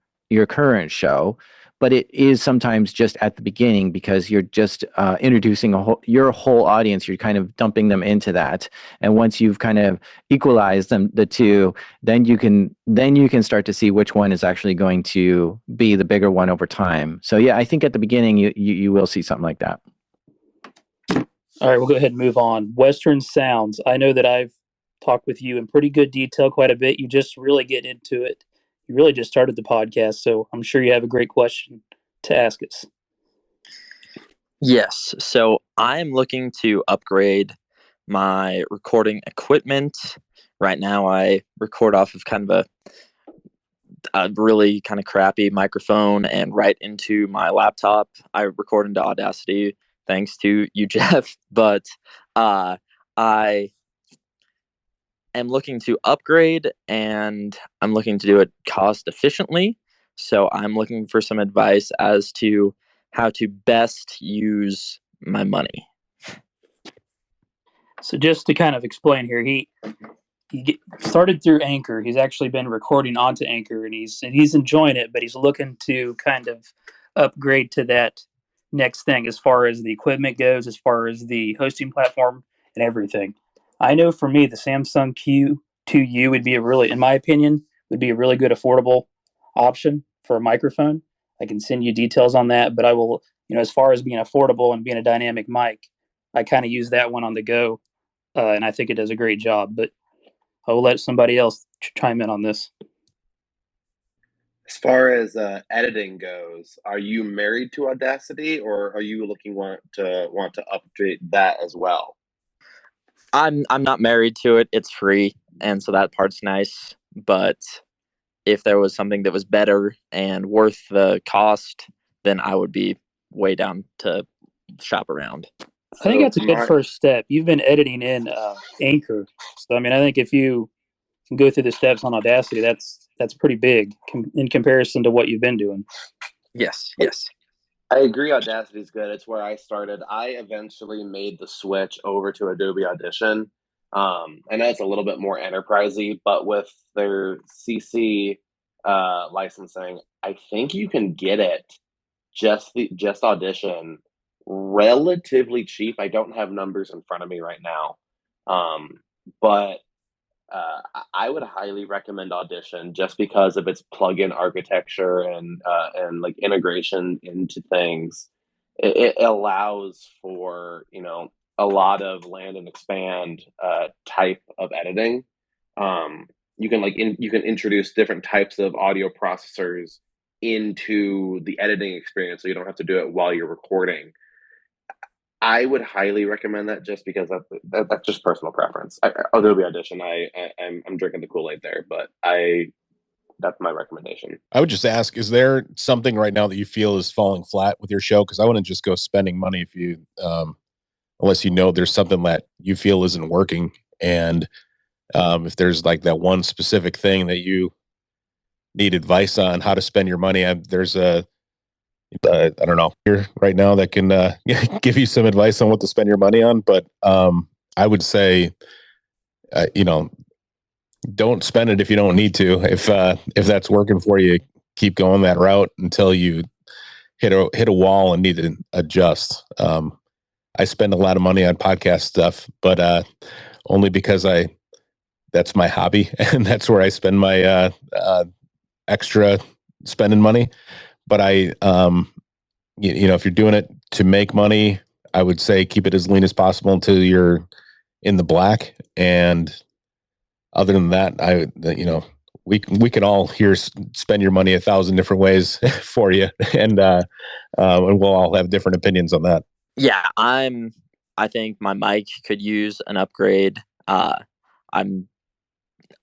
current show, but it is sometimes just at the beginning because you're just introducing your whole audience. You're kind of dumping them into that, and once you've kind of equalized the two, then you can start to see which one is actually going to be the bigger one over time. So yeah, I think at the beginning you will see something like that. All right, we'll go ahead and move on. Western Sounds. I know that I've talked with you in pretty good detail quite a bit. You just really get into it. You really just started the podcast, so I'm sure you have a great question to ask us. Yes. So I'm looking to upgrade my recording equipment. Right now, I record off of kind of a really kind of crappy microphone and right into my laptop. I record into Audacity, thanks to you, Jeff. But I am looking to upgrade, and I'm looking to do it cost efficiently. So I'm looking for some advice as to how to best use my money. So just to kind of explain here, he started through Anchor. He's actually been recording onto Anchor, and he's enjoying it, but he's looking to kind of upgrade to that next thing as far as the equipment goes, as far as the hosting platform and everything. I know for me, the Samsung Q2U would be in my opinion, would be a really good affordable option for a microphone. I can send you details on that, but I will, as far as being affordable and being a dynamic mic, I kind of use that one on the go, and I think it does a great job. But I will let somebody else chime in on this. As far as editing goes, are you married to Audacity, or are you want to upgrade that as well? I'm not married to it. It's free, and so that part's nice. But if there was something that was better and worth the cost, then I would be way down to shop around. I think that's a good first step. You've been editing in Anchor, so I mean, I think if you can go through the steps on Audacity, that's pretty big in comparison to what you've been doing. Yes. I agree. Audacity is good. It's where I started. I eventually made the switch over to Adobe Audition. I know it's a little bit more enterprisey, but with their CC licensing, I think you can get it just Audition relatively cheap. I don't have numbers in front of me right now, but I would highly recommend Audition just because of its plugin architecture and like integration into things. It allows for a lot of land and expand type of editing. You can you can introduce different types of audio processors into the editing experience, so you don't have to do it while you're recording. I would highly recommend that just because that's just personal preference. Adobe Audition, I'm drinking the Kool-Aid there, but I that's my recommendation. I would just ask, is there something right now that you feel is falling flat with your show? Because I wouldn't just go spending money if you, unless you know there's something that you feel isn't working. And if there's like that one specific thing that you need advice on how to spend your money, there's a, I don't know, here right now that can give you some advice on what to spend your money on. But I would say, don't spend it if you don't need to. If that's working for you, keep going that route until you hit a wall and need to adjust. I spend a lot of money on podcast stuff, but only because that's my hobby and that's where I spend my extra spending money. But if you're doing it to make money, I would say keep it as lean as possible until you're in the black. And other than that, we can all here spend your money 1,000 different ways for you, and we'll all have different opinions on that. Yeah, I think my mic could use an upgrade. I'm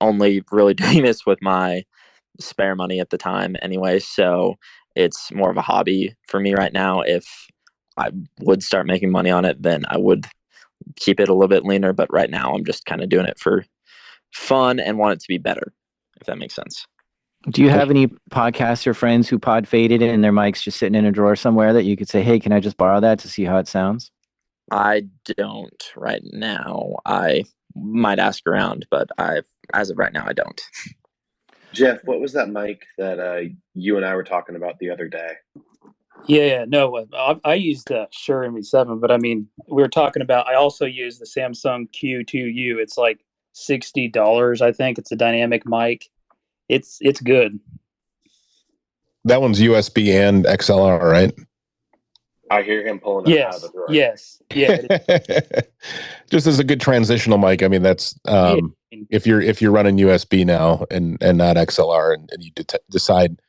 only really doing this with my spare money at the time anyway, so it's more of a hobby for me right now. If I would start making money on it, then I would keep it a little bit leaner, but right now I'm just kind of doing it for fun and want it to be better, if that makes sense. Do you have any podcaster friends who pod faded and their mic's just sitting in a drawer somewhere that you could say, hey, can I just borrow that to see how it sounds? I don't right now. I might ask around, but as of right now, I don't. Jeff, what was that mic that you and I were talking about the other day? Yeah, no, I used Shure MV7, but I mean, we were talking about, I also use the Samsung Q2U. It's like $60, I think. It's a dynamic mic. It's good. That one's USB and XLR, right? I hear him pulling it out of the drawer. Yes. Yeah. Just as a good transitional mic. I mean, that's if you're running USB now and not XLR, and you decide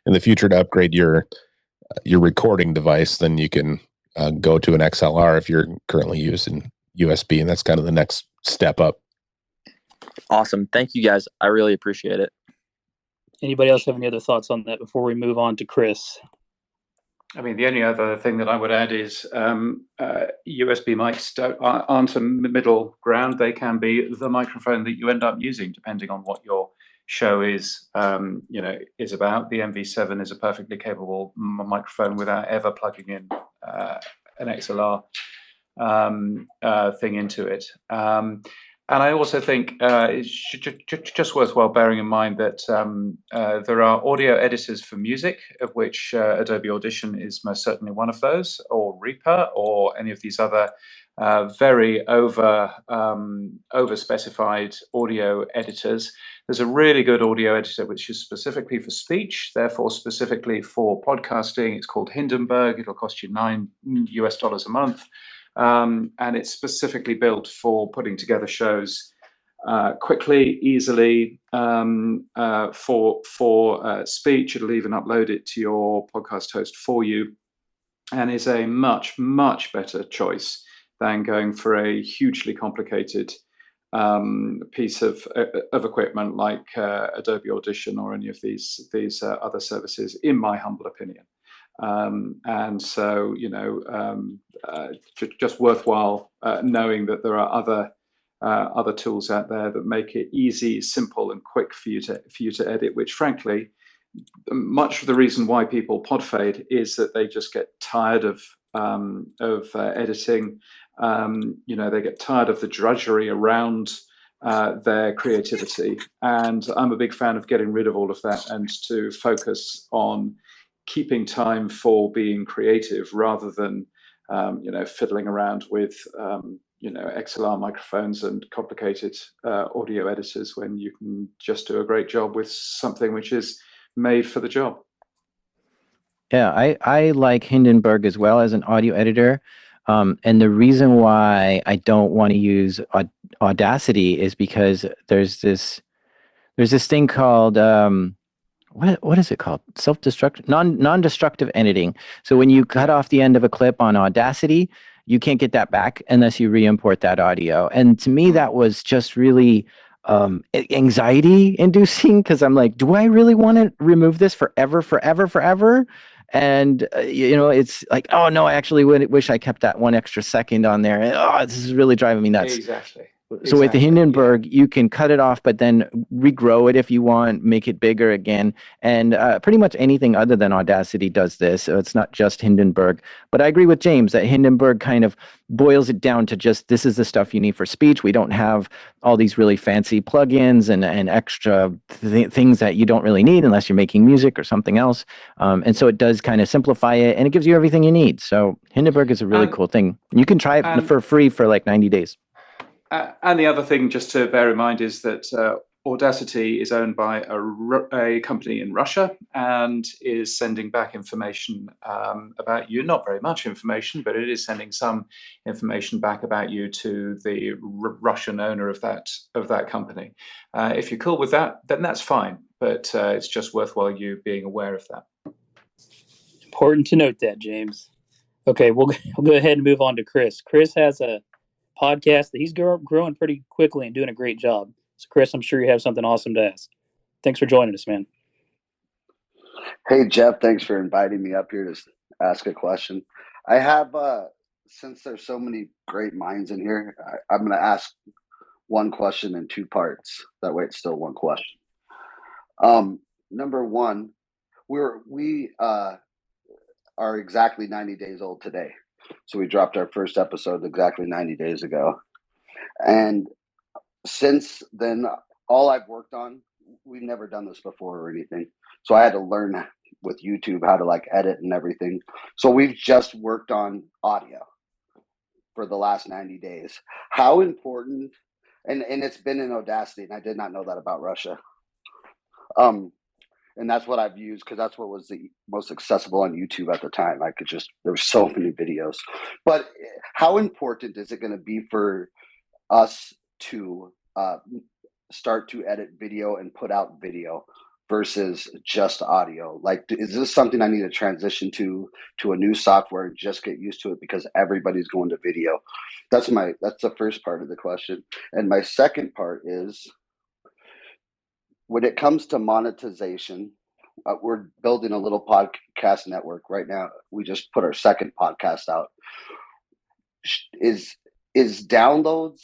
in the future to upgrade your recording device, then you can go to an XLR if you're currently using USB, and that's kind of the next step up. Awesome. Thank you guys. I really appreciate it. Anybody else have any other thoughts on that before we move on to Chris? I mean, the only other thing that I would add is USB mics aren't a middle ground. They can be the microphone that you end up using, depending on what your show is about. The MV7 is a perfectly capable microphone without ever plugging in an XLR thing into it. And I also think it's just worthwhile bearing in mind that there are audio editors for music, of which Adobe Audition is most certainly one of those, or Reaper, or any of these other very over-specified audio editors. There's a really good audio editor which is specifically for speech, therefore specifically for podcasting. It's called Hindenburg. It'll cost you $9 a month. And it's specifically built for putting together shows quickly, easily, for speech. It'll even upload it to your podcast host for you, and is a much, much better choice than going for a hugely complicated piece of equipment like Adobe Audition or any of these other services, in my humble opinion. And so, just worthwhile knowing that there are other tools out there that make it easy, simple, and quick for you to edit. Which, frankly, much of the reason why people pod fade is that they just get tired of editing. They get tired of the drudgery around their creativity, and I'm a big fan of getting rid of all of that and to focus on keeping time for being creative rather than fiddling around with XLR microphones and complicated audio editors, when you can just do a great job with something which is made for the job. Yeah, I like Hindenburg as well as an audio editor. And the reason why I don't want to use Audacity is because there's this thing called what is it called? Self-destructive, non-destructive editing. So when you cut off the end of a clip on Audacity, you can't get that back unless you re-import that audio. And to me, that was just really anxiety inducing because I'm like, do I really want to remove this forever? And it's like, oh no, I actually wish I kept that one extra second on there. And, oh, this is really driving me nuts. Exactly. So with the Hindenburg, you can cut it off, but then regrow it if you want, make it bigger again. And pretty much anything other than Audacity does this. So it's not just Hindenburg. But I agree with James that Hindenburg kind of boils it down to just this is the stuff you need for speech. We don't have all these really fancy plugins and extra things that you don't really need unless you're making music or something else. And so it does kind of simplify it, and it gives you everything you need. So Hindenburg is a really cool thing. You can try it for free for like 90 days. And the other thing just to bear in mind is that Audacity is owned by a company in Russia and is sending back information about you. Not very much information, but it is sending some information back about you to the Russian owner of that company. If you're cool with that, then that's fine. But it's just worthwhile you being aware of that. Important to note that, James. Okay, we'll go ahead and move on to Chris. Chris has a podcast that he's growing pretty quickly and doing a great job. So Chris, I'm sure you have something awesome to ask. Thanks for joining us, man. Hey Jeff, thanks for inviting me up here to ask a question. I have since there's so many great minds in here, I'm going to ask one question in two parts. That way it's still one question. Number one, we are exactly 90 days old today. So we dropped our first episode exactly 90 days ago. And since then, all I've worked on, we've never done this before or anything. So I had to learn with YouTube how to like edit and everything. So we've just worked on audio for the last 90 days. How important, and it's been in Audacity, and I did not know that about Russia. And that's what I've used because that's what was the most accessible on YouTube at the time. There were so many videos. But how important is it going to be for us to start to edit video and put out video versus just audio? Like, is this something I need to transition to a new software and just get used to it because everybody's going to video? That's the first part of the question. And my second part is, when it comes to monetization, we're building a little podcast network right now. We just put our second podcast out. Is downloads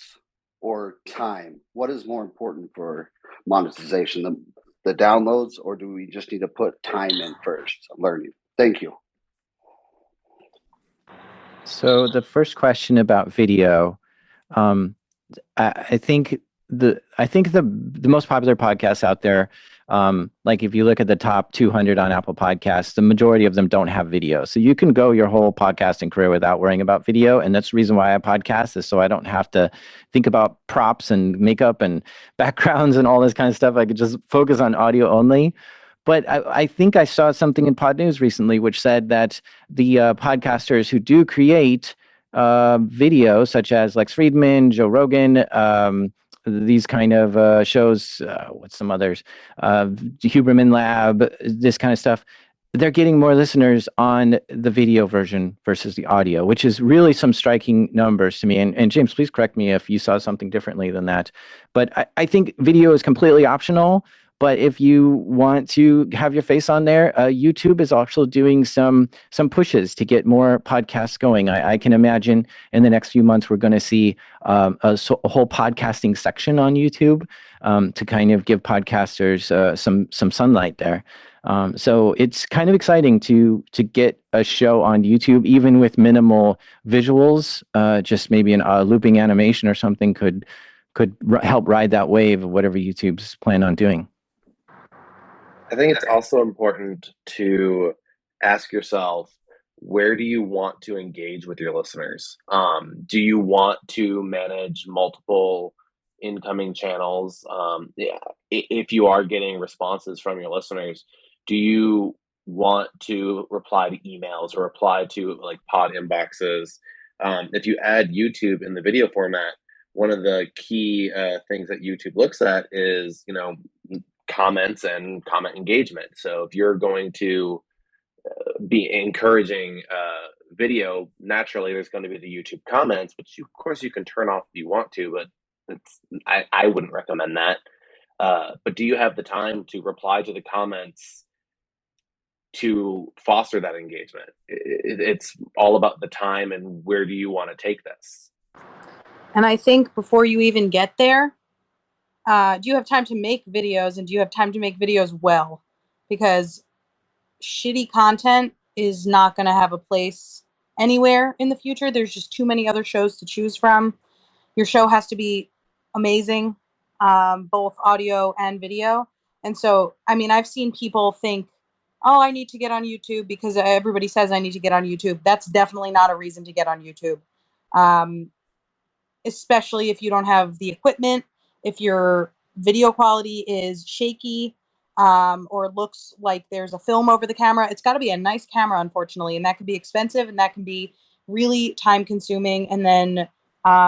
or time? What is more important for monetization, the downloads, or do we just need to put time in first? I'm learning. Thank you. So the first question about video, I think the most popular podcasts out there, like if you look at the top 200 on Apple Podcasts, the majority of them don't have video. So you can go your whole podcasting career without worrying about video. And that's the reason why I podcast, is so I don't have to think about props and makeup and backgrounds and all this kind of stuff. I could just focus on audio only. But I think I saw something in Pod News recently which said that the podcasters who do create video, such as Lex Friedman, Joe Rogan, these kind of shows, what's some others, Huberman Lab, this kind of stuff, they're getting more listeners on the video version versus the audio, which is really some striking numbers to me. And James, please correct me if you saw something differently than that. But I think video is completely optional. But if you want to have your face on there, YouTube is also doing some pushes to get more podcasts going. I can imagine in the next few months we're going to see a whole podcasting section on YouTube to kind of give podcasters some sunlight there. So it's kind of exciting to get a show on YouTube, even with minimal visuals. Just maybe a looping animation or something could help ride that wave of whatever YouTube's plan on doing. I think it's also important to ask yourself, where do you want to engage with your listeners? Do you want to manage multiple incoming channels? If you are getting responses from your listeners, do you want to reply to emails or reply to like pod inboxes? If you add YouTube in the video format, one of the key things that YouTube looks at is, comments and comment engagement. So if you're going to be encouraging video, naturally there's going to be the YouTube comments, which of course you can turn off if you want to, but I wouldn't recommend that. But do you have the time to reply to the comments to foster that engagement? It's all about the time and where do you want to take this. And I think before you even get there, do you have time to make videos, and do you have time to make videos well? Because shitty content is not going to have a place anywhere in the future. There's just too many other shows to choose from. Your show has to be amazing, both audio and video. And so, I mean, I've seen people think, oh, I need to get on YouTube because everybody says I need to get on YouTube. That's definitely not a reason to get on YouTube. Especially if you don't have the equipment, if your video quality is shaky, or looks like there's a film over the camera. It's got to be a nice camera, unfortunately, and that can be expensive, and that can be really time consuming, and then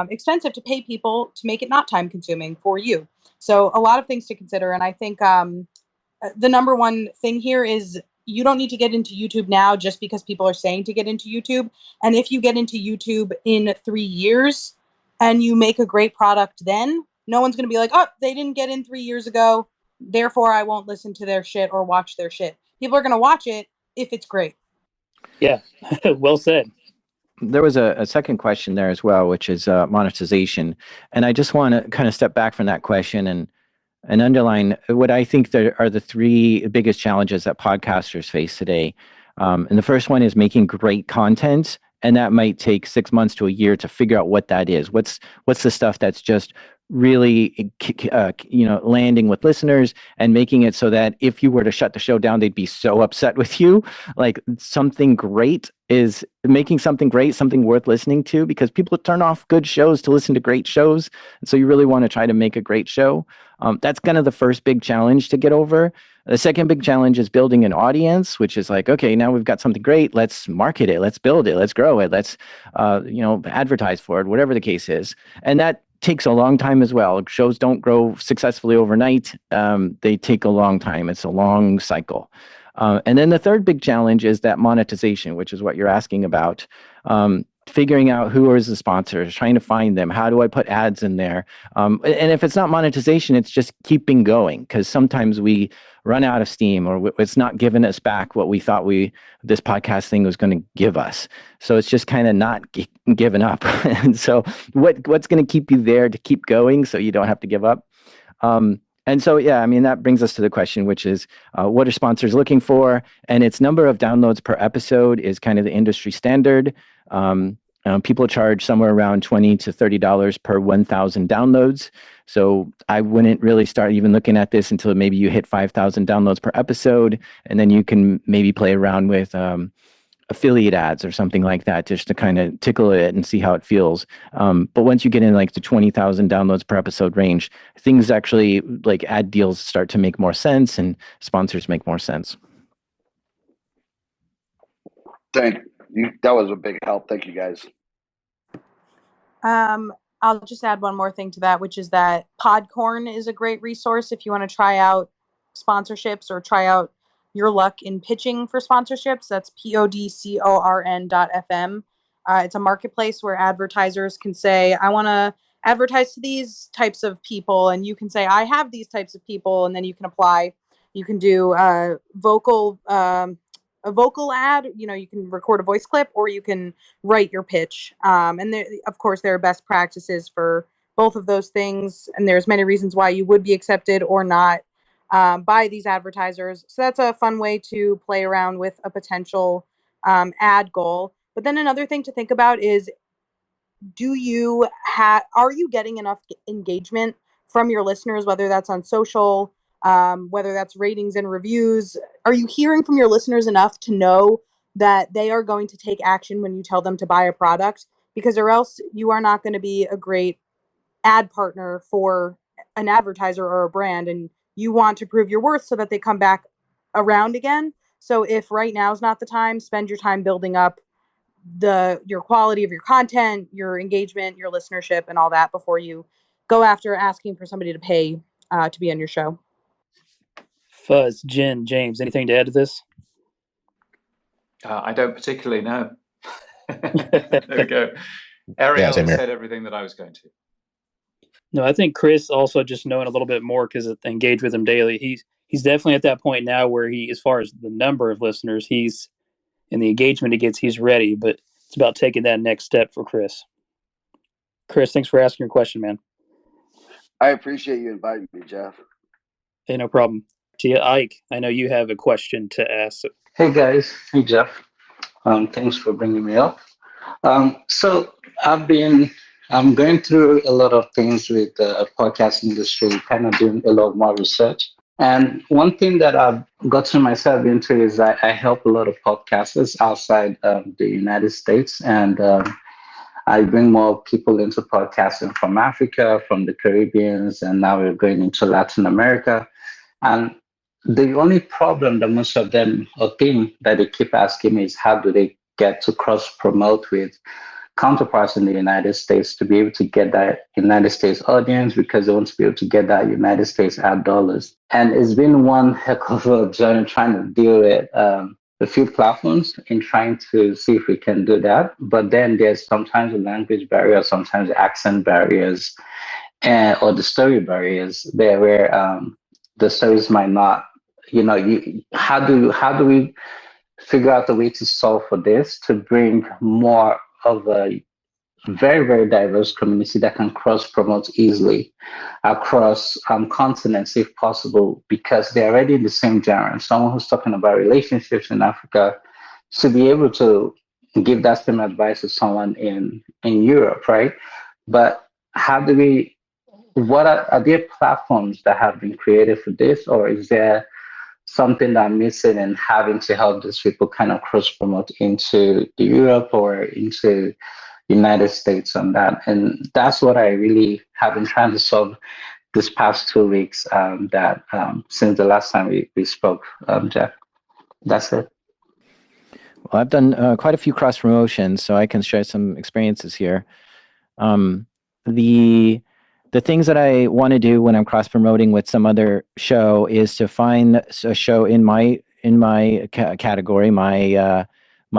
expensive to pay people to make it not time consuming for you. So a lot of things to consider, and I think the number one thing here is you don't need to get into YouTube now just because people are saying to get into YouTube. And if you get into YouTube in 3 years and you make a great product then, no one's going to be like, oh, they didn't get in 3 years ago, therefore I won't listen to their shit or watch their shit. People are going to watch it if it's great. Yeah, well said. There was a second question there as well, which is monetization. And I just want to kind of step back from that question and underline what I think there are the three biggest challenges that podcasters face today. And the first one is making great content. And that might take 6 months to a year to figure out what that is. What's the stuff that's just really, landing with listeners and making it so that if you were to shut the show down, they'd be so upset with you. Like something great is making something great, something worth listening to, because people turn off good shows to listen to great shows. And so you really want to try to make a great show. That's kind of the first big challenge to get over. The second big challenge is building an audience, which is like, okay, now we've got something great. Let's market it. Let's build it. Let's grow it. Let's, advertise for it, whatever the case is. And that takes a long time as well. Shows don't grow successfully overnight. They take a long time. It's a long cycle. And then the third big challenge is that monetization, which is what you're asking about. Figuring out who is the sponsors, trying to find them. How do I put ads in there? And if it's not monetization, it's just keeping going, because sometimes we run out of steam, or it's not giving us back what we thought this podcast thing was going to give us. So it's just kind of not giving up. And so what's going to keep you there to keep going so you don't have to give up? And so, that brings us to the question, which is, what are sponsors looking for? And its number of downloads per episode is kind of the industry standard. People charge somewhere around $20 to $30 per 1,000 downloads. So I wouldn't really start even looking at this until maybe you hit 5,000 downloads per episode. And then you can maybe play around with affiliate ads or something like that, just to kind of tickle it and see how it feels. But once you get in like the 20,000 downloads per episode range, things actually, like ad deals, start to make more sense and sponsors make more sense. Thank you. That was a big help. Thank you, guys. I'll just add one more thing to that, which is that Podcorn is a great resource if you want to try out sponsorships or try out your luck in pitching for sponsorships. That's podcorn.fm. It's a marketplace where advertisers can say, I want to advertise to these types of people, and you can say, I have these types of people, and then you can apply. You can do a vocal ad, you can record a voice clip, or you can write your pitch. And of course, there are best practices for both of those things, and there's many reasons why you would be accepted or not by these advertisers. So that's a fun way to play around with a potential ad goal. But then another thing to think about is, are you getting enough engagement from your listeners, whether that's on social, whether that's ratings and reviews? Are you hearing from your listeners enough to know that they are going to take action when you tell them to buy a product? Because or else you are not going to be a great ad partner for an advertiser or a brand, and you want to prove your worth so that they come back around again. So if right now is not the time, spend your time building up your quality of your content, your engagement, your listenership, and all that before you go after asking for somebody to pay to be on your show. Fuzz, Jen, James, anything to add to this? I don't particularly know. There we go. Ariel said everything that I was going to. No, I think Chris also just knowing a little bit more because I engage with him daily. He's definitely at that point now where he, as far as the number of listeners, he's and the engagement he gets, he's ready. But it's about taking that next step for Chris. Chris, thanks for asking your question, man. I appreciate you inviting me, Jeff. Hey, no problem. To you, Ike, I know you have a question to ask. Hey guys, hey Jeff. Thanks for bringing me up. So I'm going through a lot of things with the podcast industry, kind of doing a lot more research. And one thing that I've gotten myself into is I help a lot of podcasters outside the United States, and I bring more people into podcasting from Africa, from the Caribbeans, and now we're going into Latin America. And the only problem that most of them, or thing that they keep asking me, is how do they get to cross promote with counterparts in the United States to be able to get that United States audience, because they want to be able to get that United States ad dollars. And it's been one heck of a journey trying to deal with a few platforms in trying to see if we can do that. But then there's sometimes a language barrier, sometimes accent barriers, or the story barriers there where the stories might not, how do we figure out a way to solve for this to bring more of a very, very diverse community that can cross promote easily across continents if possible, because they're already in the same genre. And someone who's talking about relationships in Africa should be able to give that same advice to someone in Europe, right? But how do we, what are there platforms that have been created for this, or is there something that I'm missing in having to help these people kind of cross promote into Europe or into United States on that? And that's what I really have been trying to solve this past 2 weeks, since the last time we spoke, Jeff. That's it. Well, I've done quite a few cross promotions, so I can share some experiences here. The things that I want to do when I'm cross promoting with some other show is to find a show in my category, my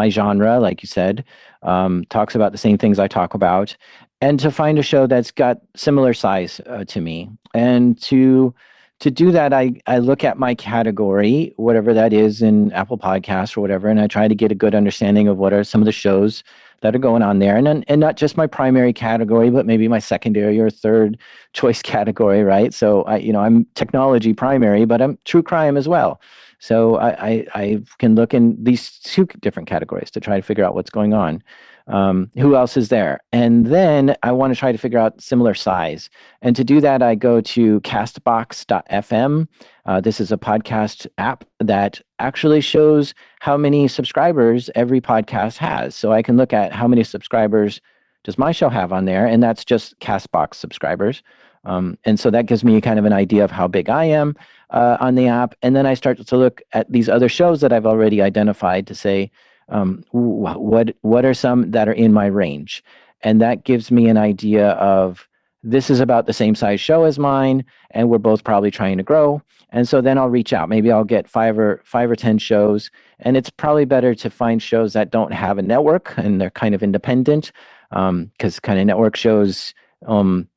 genre, like you said, talks about the same things I talk about, and to find a show that's got similar size to me. And to do that, I look at my category, whatever that is in Apple Podcasts or whatever, and I try to get a good understanding of what are some of the shows that are going on there, and not just my primary category, but maybe my secondary or third choice category, right? So I'm technology primary, but I'm true crime as well. So I can look in these two different categories to try to figure out what's going on. Who else is there? And then I want to try to figure out similar size. And to do that, I go to castbox.fm. This is a podcast app that actually shows how many subscribers every podcast has. So I can look at how many subscribers does my show have on there, and that's just Castbox subscribers. And so that gives me kind of an idea of how big I am on the app. And then I start to look at these other shows that I've already identified to say, what are some that are in my range? And that gives me an idea of, this is about the same size show as mine, and we're both probably trying to grow. And so then I'll reach out. Maybe I'll get 5 or 10 shows, and it's probably better to find shows that don't have a network and they're kind of independent, because kind of network shows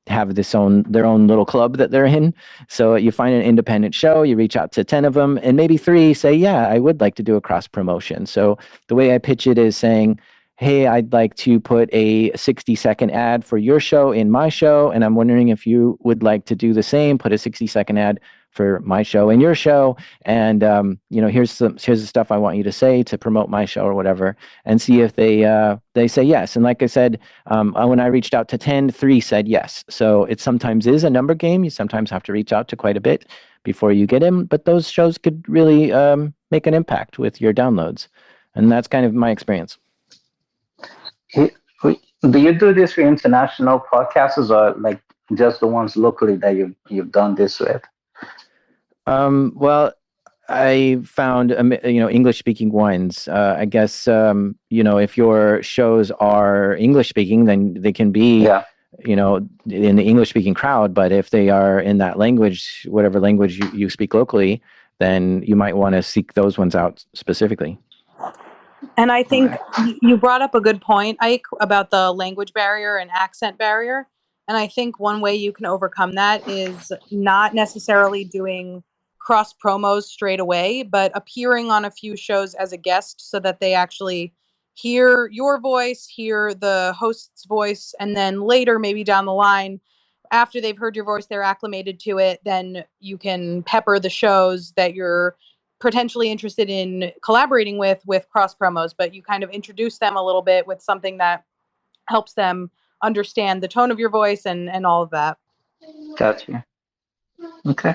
have their own little club that they're in. So you find an independent show, you reach out to 10 of them, and maybe 3 say, yeah, I would like to do a cross promotion. So the way I pitch it is saying, hey, I'd like to put a 60-second ad for your show in my show, and I'm wondering if you would like to do the same, put a 60-second ad for my show in your show, and here's the stuff I want you to say to promote my show or whatever, and see if they say yes. And like I said, when I reached out to 10, 3 said yes. So it sometimes is a number game. You sometimes have to reach out to quite a bit before you get in, but those shows could really make an impact with your downloads, and that's kind of my experience. Do you do this for international podcasters, or like just the ones locally that you've done this with? Well, I found English speaking ones. I guess if your shows are English speaking, then they can be in the English speaking crowd. But if they are in that language, whatever language you speak locally, then you might want to seek those ones out specifically. And I think you brought up a good point, Ike, about the language barrier and accent barrier. And I think one way you can overcome that is not necessarily doing cross promos straight away, but appearing on a few shows as a guest so that they actually hear your voice, hear the host's voice, and then later, maybe down the line, after they've heard your voice, they're acclimated to it, then you can pepper the shows that you're potentially interested in collaborating with cross promos, but you kind of introduce them a little bit with something that helps them understand the tone of your voice and all of that. Gotcha. Okay.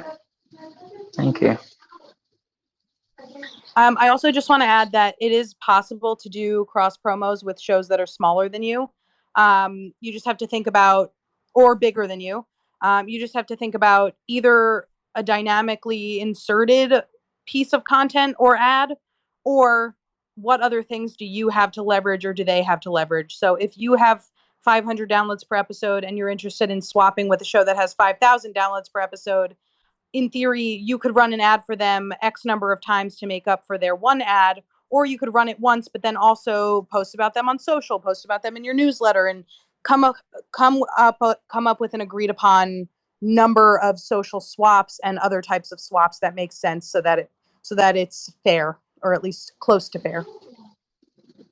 Thank you. I also just want to add that it is possible to do cross promos with shows that are smaller than you. You just have to think about, or bigger than you. You just have to think about either a dynamically inserted piece of content or ad, or what other things do you have to leverage or do they have to leverage. So if you have 500 downloads per episode and you're interested in swapping with a show that has 5,000 downloads per episode, in theory, you could run an ad for them X number of times to make up for their one ad, or you could run it once, but then also post about them on social, post about them in your newsletter, and come up with an agreed upon number of social swaps and other types of swaps that make sense, so that it's fair, or at least close to fair.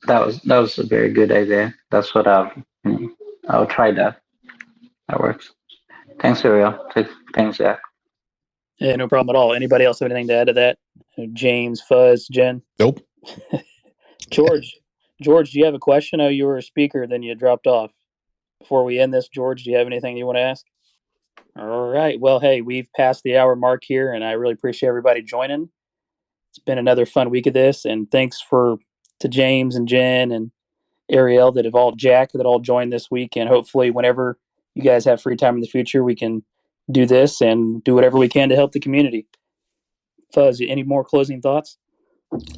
That was a very good idea. That's what I'll try that. That works. Thanks, Ariel. Thanks, Zach. Yeah, no problem at all. Anybody else have anything to add to that? James, Fuzz, Jen? Nope. George, do you have a question? Oh, you were a speaker, then you dropped off. Before we end this, George, do you have anything you want to ask? All right. Well, hey, we've passed the hour mark here, and I really appreciate everybody joining. It's been another fun week of this, and thanks to James and Jen and Ariel that all joined this week, and hopefully whenever you guys have free time in the future, we can do this and do whatever we can to help the community. Fuzz, any more closing thoughts?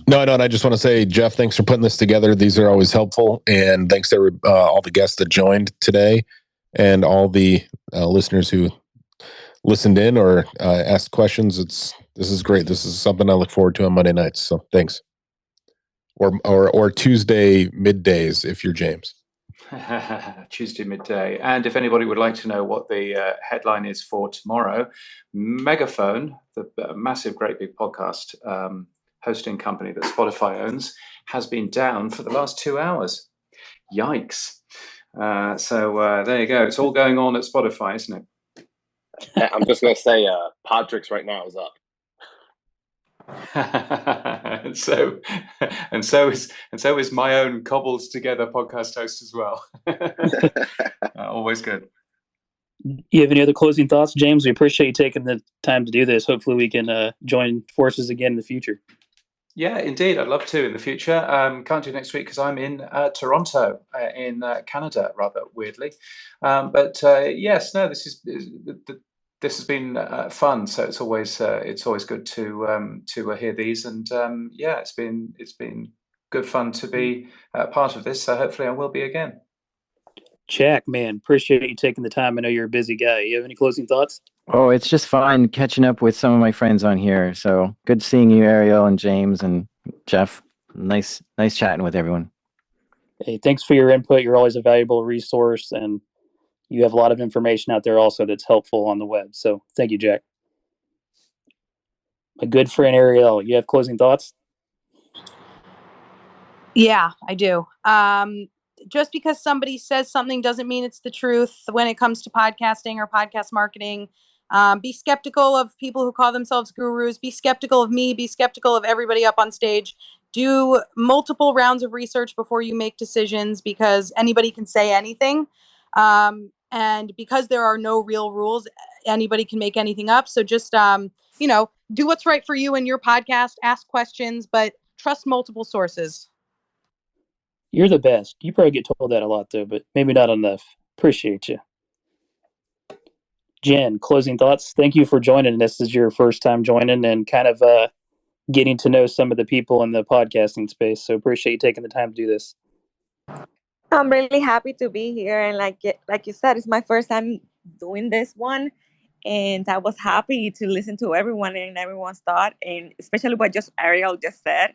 No, and I just want to say, Jeff, thanks for putting this together. These are always helpful, and thanks to all the guests that joined today, and all the listeners who listened in or asked questions. This is great. This is something I look forward to on Monday nights. So thanks, or Tuesday middays if you're James. Tuesday midday. And if anybody would like to know what the headline is for tomorrow, Megaphone, the massive, great big podcast hosting company that Spotify owns, has been down for the last 2 hours. Yikes. So there you go. It's all going on at Spotify, isn't it? I'm just going to say Podtrix right now is up. and so is my own cobbled together podcast host as well. Always good. You have any other closing thoughts, James? We appreciate you taking the time to do this. Hopefully we can join forces again in the future. Yeah, indeed. I'd love to in the future. Can't do next week because I'm in Toronto, in Canada, rather weirdly. But yes, no, this has been fun, so it's always good to hear these, and yeah, it's been good fun to be part of this. So hopefully, I will be again. Jack, man, appreciate you taking the time. I know you're a busy guy. You have any closing thoughts? Oh, it's just fun catching up with some of my friends on here. So good seeing you, Ariel and James and Jeff. Nice chatting with everyone. Hey, thanks for your input. You're always a valuable resource, and you have a lot of information out there also that's helpful on the web. So thank you, Jack. My good friend Ariel, you have closing thoughts? Yeah, I do. Just because somebody says something doesn't mean it's the truth when it comes to podcasting or podcast marketing. Be skeptical of people who call themselves gurus. Be skeptical of me. Be skeptical of everybody up on stage. Do multiple rounds of research before you make decisions, because anybody can say anything. And because there are no real rules, anybody can make anything up. So just, do what's right for you and your podcast. Ask questions, but trust multiple sources. You're the best. You probably get told that a lot, though, but maybe not enough. Appreciate you. Jen, closing thoughts? Thank you for joining. This is your first time joining and kind of getting to know some of the people in the podcasting space. So appreciate you taking the time to do this. I'm really happy to be here. And like you said, it's my first time doing this one. And I was happy to listen to everyone and everyone's thought. And especially what just Ariel just said.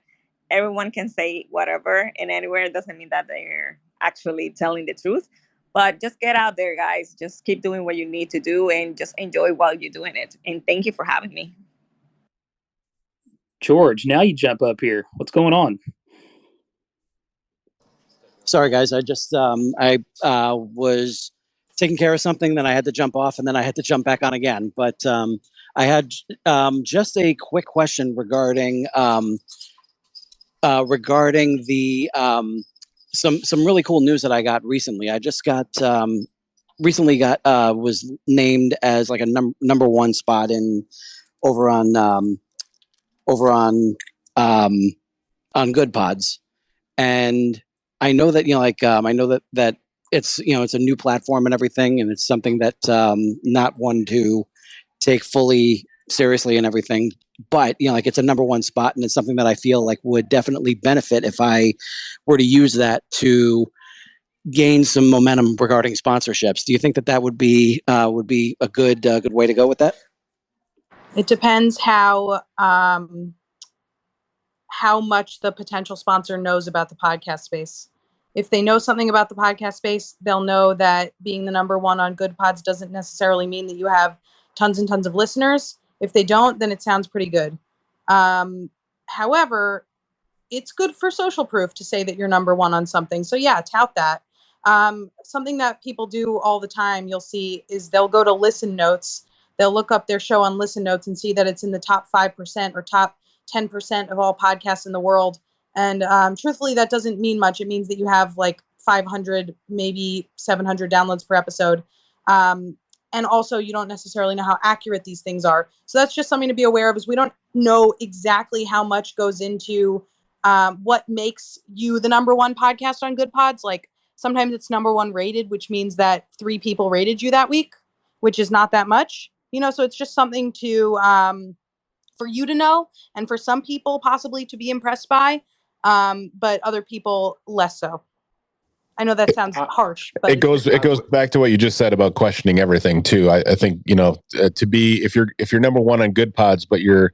Everyone can say whatever and anywhere. It doesn't mean that they're actually telling the truth. But just get out there, guys. Just keep doing what you need to do and just enjoy while you're doing it. And thank you for having me. George, now you jump up here. What's going on? Sorry, guys. I just I was taking care of something, then I had to jump off, and then I had to jump back on again. But I had just a quick question regarding the some really cool news that I got recently. I just got was named as like a number one spot over on Good Pods, and I know that I know that it's it's a new platform and everything, and it's something that not one to take fully seriously and everything. But it's a number one spot, and it's something that I feel like would definitely benefit if I were to use that to gain some momentum regarding sponsorships. Do you think that would be a good way to go with that? It depends how much the potential sponsor knows about the podcast space. If they know something about the podcast space, they'll know that being the number one on Good Pods doesn't necessarily mean that you have tons and tons of listeners. If they don't, then it sounds pretty good. However, it's good for social proof to say that you're number one on something. So yeah, tout that. Something that people do all the time, you'll see, is they'll go to Listen Notes. They'll look up their show on Listen Notes and see that it's in the top 5% or top 10% of all podcasts in the world. And truthfully, that doesn't mean much. It means that you have like 500, maybe 700 downloads per episode. And also, you don't necessarily know how accurate these things are. So that's just something to be aware of, is we don't know exactly how much goes into what makes you the number one podcast on Good Pods. Like sometimes it's number one rated, which means that 3 people rated you that week, which is not that much. So it's just something to for you to know, and for some people possibly to be impressed by, but other people less so. I know that sounds harsh, but it goes back to what you just said about questioning everything too. I think to be, if you're number one on Good Pods, but you're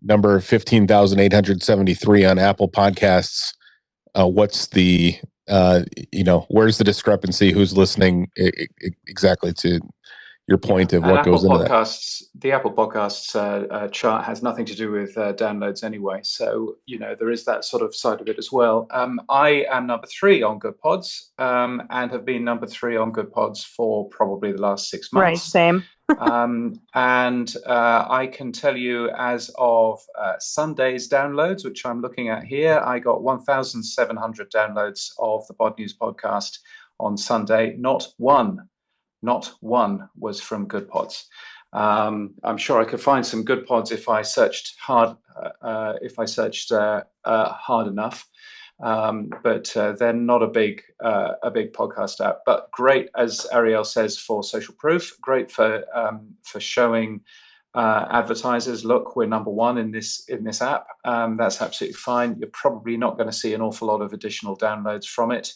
number 15,873 on Apple Podcasts, what's the where's the discrepancy? Who's listening exactly to your point of what goes into that? The Apple Podcasts chart has nothing to do with downloads anyway. So, there is that sort of side of it as well. I am number 3 on Good Pods and have been number 3 on Good Pods for probably the last 6 months. Right, same. And I can tell you, as of Sunday's downloads, which I'm looking at here, I got 1,700 downloads of the Pod News podcast on Sunday. Not one was from Good Pods. I'm sure I could find some Good Pods if I searched hard. Hard enough, but they're not a big podcast app. But great, as Ariel says, for social proof. Great for showing advertisers, look, we're number one in this app. That's absolutely fine. You're probably not going to see an awful lot of additional downloads from it.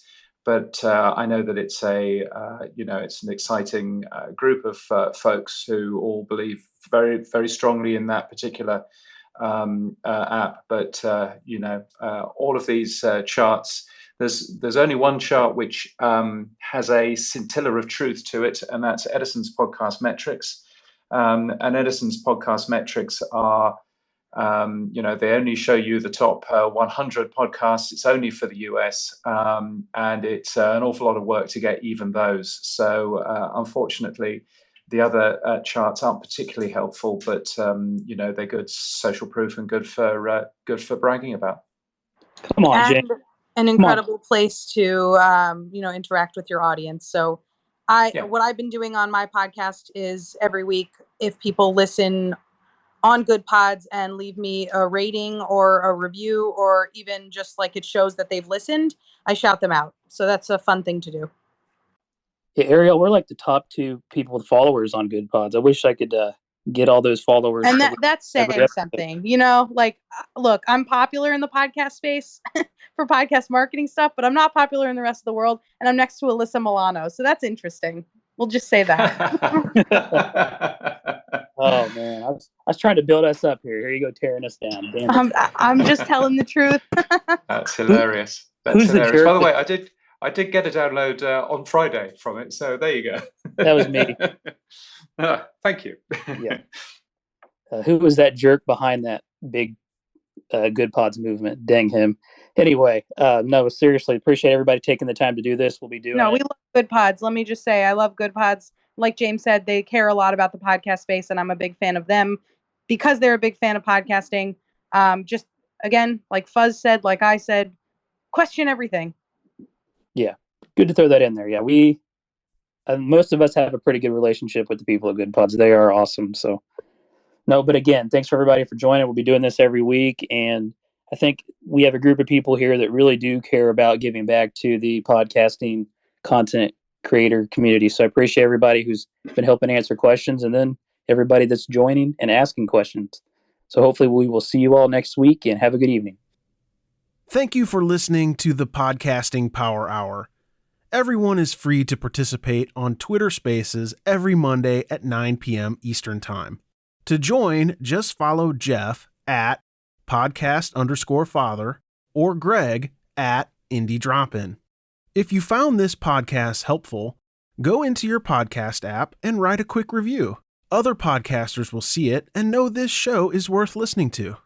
But I know that it's it's an exciting group of folks who all believe very, very strongly in that particular app. But all of these charts, there's only one chart which has a scintilla of truth to it, and that's Edison's podcast metrics. And Edison's podcast metrics are, they only show you the top 100 podcasts. It's only for the US, and it's an awful lot of work to get even those. So unfortunately, the other charts aren't particularly helpful, but they're good social proof and good for bragging about. Come on, Jay. An incredible place to interact with your audience. So what I've been doing on my podcast is every week, if people listen on Good Pods and leave me a rating or a review, or even just like it shows that they've listened, I shout them out. So that's a fun thing to do. Yeah, Ariel, we're like the top 2 people with followers on Good Pods. I wish I could get all those followers. And that's saying something, look, I'm popular in the podcast space for podcast marketing stuff, but I'm not popular in the rest of the world. And I'm next to Alyssa Milano. So that's interesting. We'll just say that. Oh man, I was trying to build us up here. Here you go, tearing us down. Damn it. I'm just telling the truth. That's hilarious. Who's hilarious. the jerk? By the way, I did get a download on Friday from it, so there you go. That was me. Thank you. Yeah. Who was that jerk behind that big Good Pods movement? Dang him. Anyway, no, seriously, appreciate everybody taking the time to do this. We'll be doing No, we it. love Good Pods. Let me just say, I love Good Pods. Like James said, they care a lot about the podcast space, and I'm a big fan of them because they're a big fan of podcasting. Just again, like Fuzz said, like I said, question everything. Yeah, good to throw that in there. Yeah, we most of us have a pretty good relationship with the people at Good Pods. They are awesome. So, no, but again, thanks for everybody for joining. We'll be doing this every week, and I think we have a group of people here that really do care about giving back to the podcasting content creator community. So I appreciate everybody who's been helping answer questions, and then everybody that's joining and asking questions. So hopefully we will see you all next week, and have a good evening. Thank you for listening to the Podcasting Power Hour. Everyone is free to participate on Twitter Spaces every Monday at 9 p.m. Eastern Time. To join, just follow Jeff at podcast_father or Greg at Indie Drop-In. If you found this podcast helpful, go into your podcast app and write a quick review. Other podcasters will see it and know this show is worth listening to.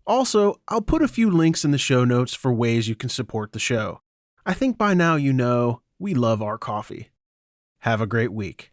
Also, I'll put a few links in the show notes for ways you can support the show. I think by now you know we love our coffee. Have a great week.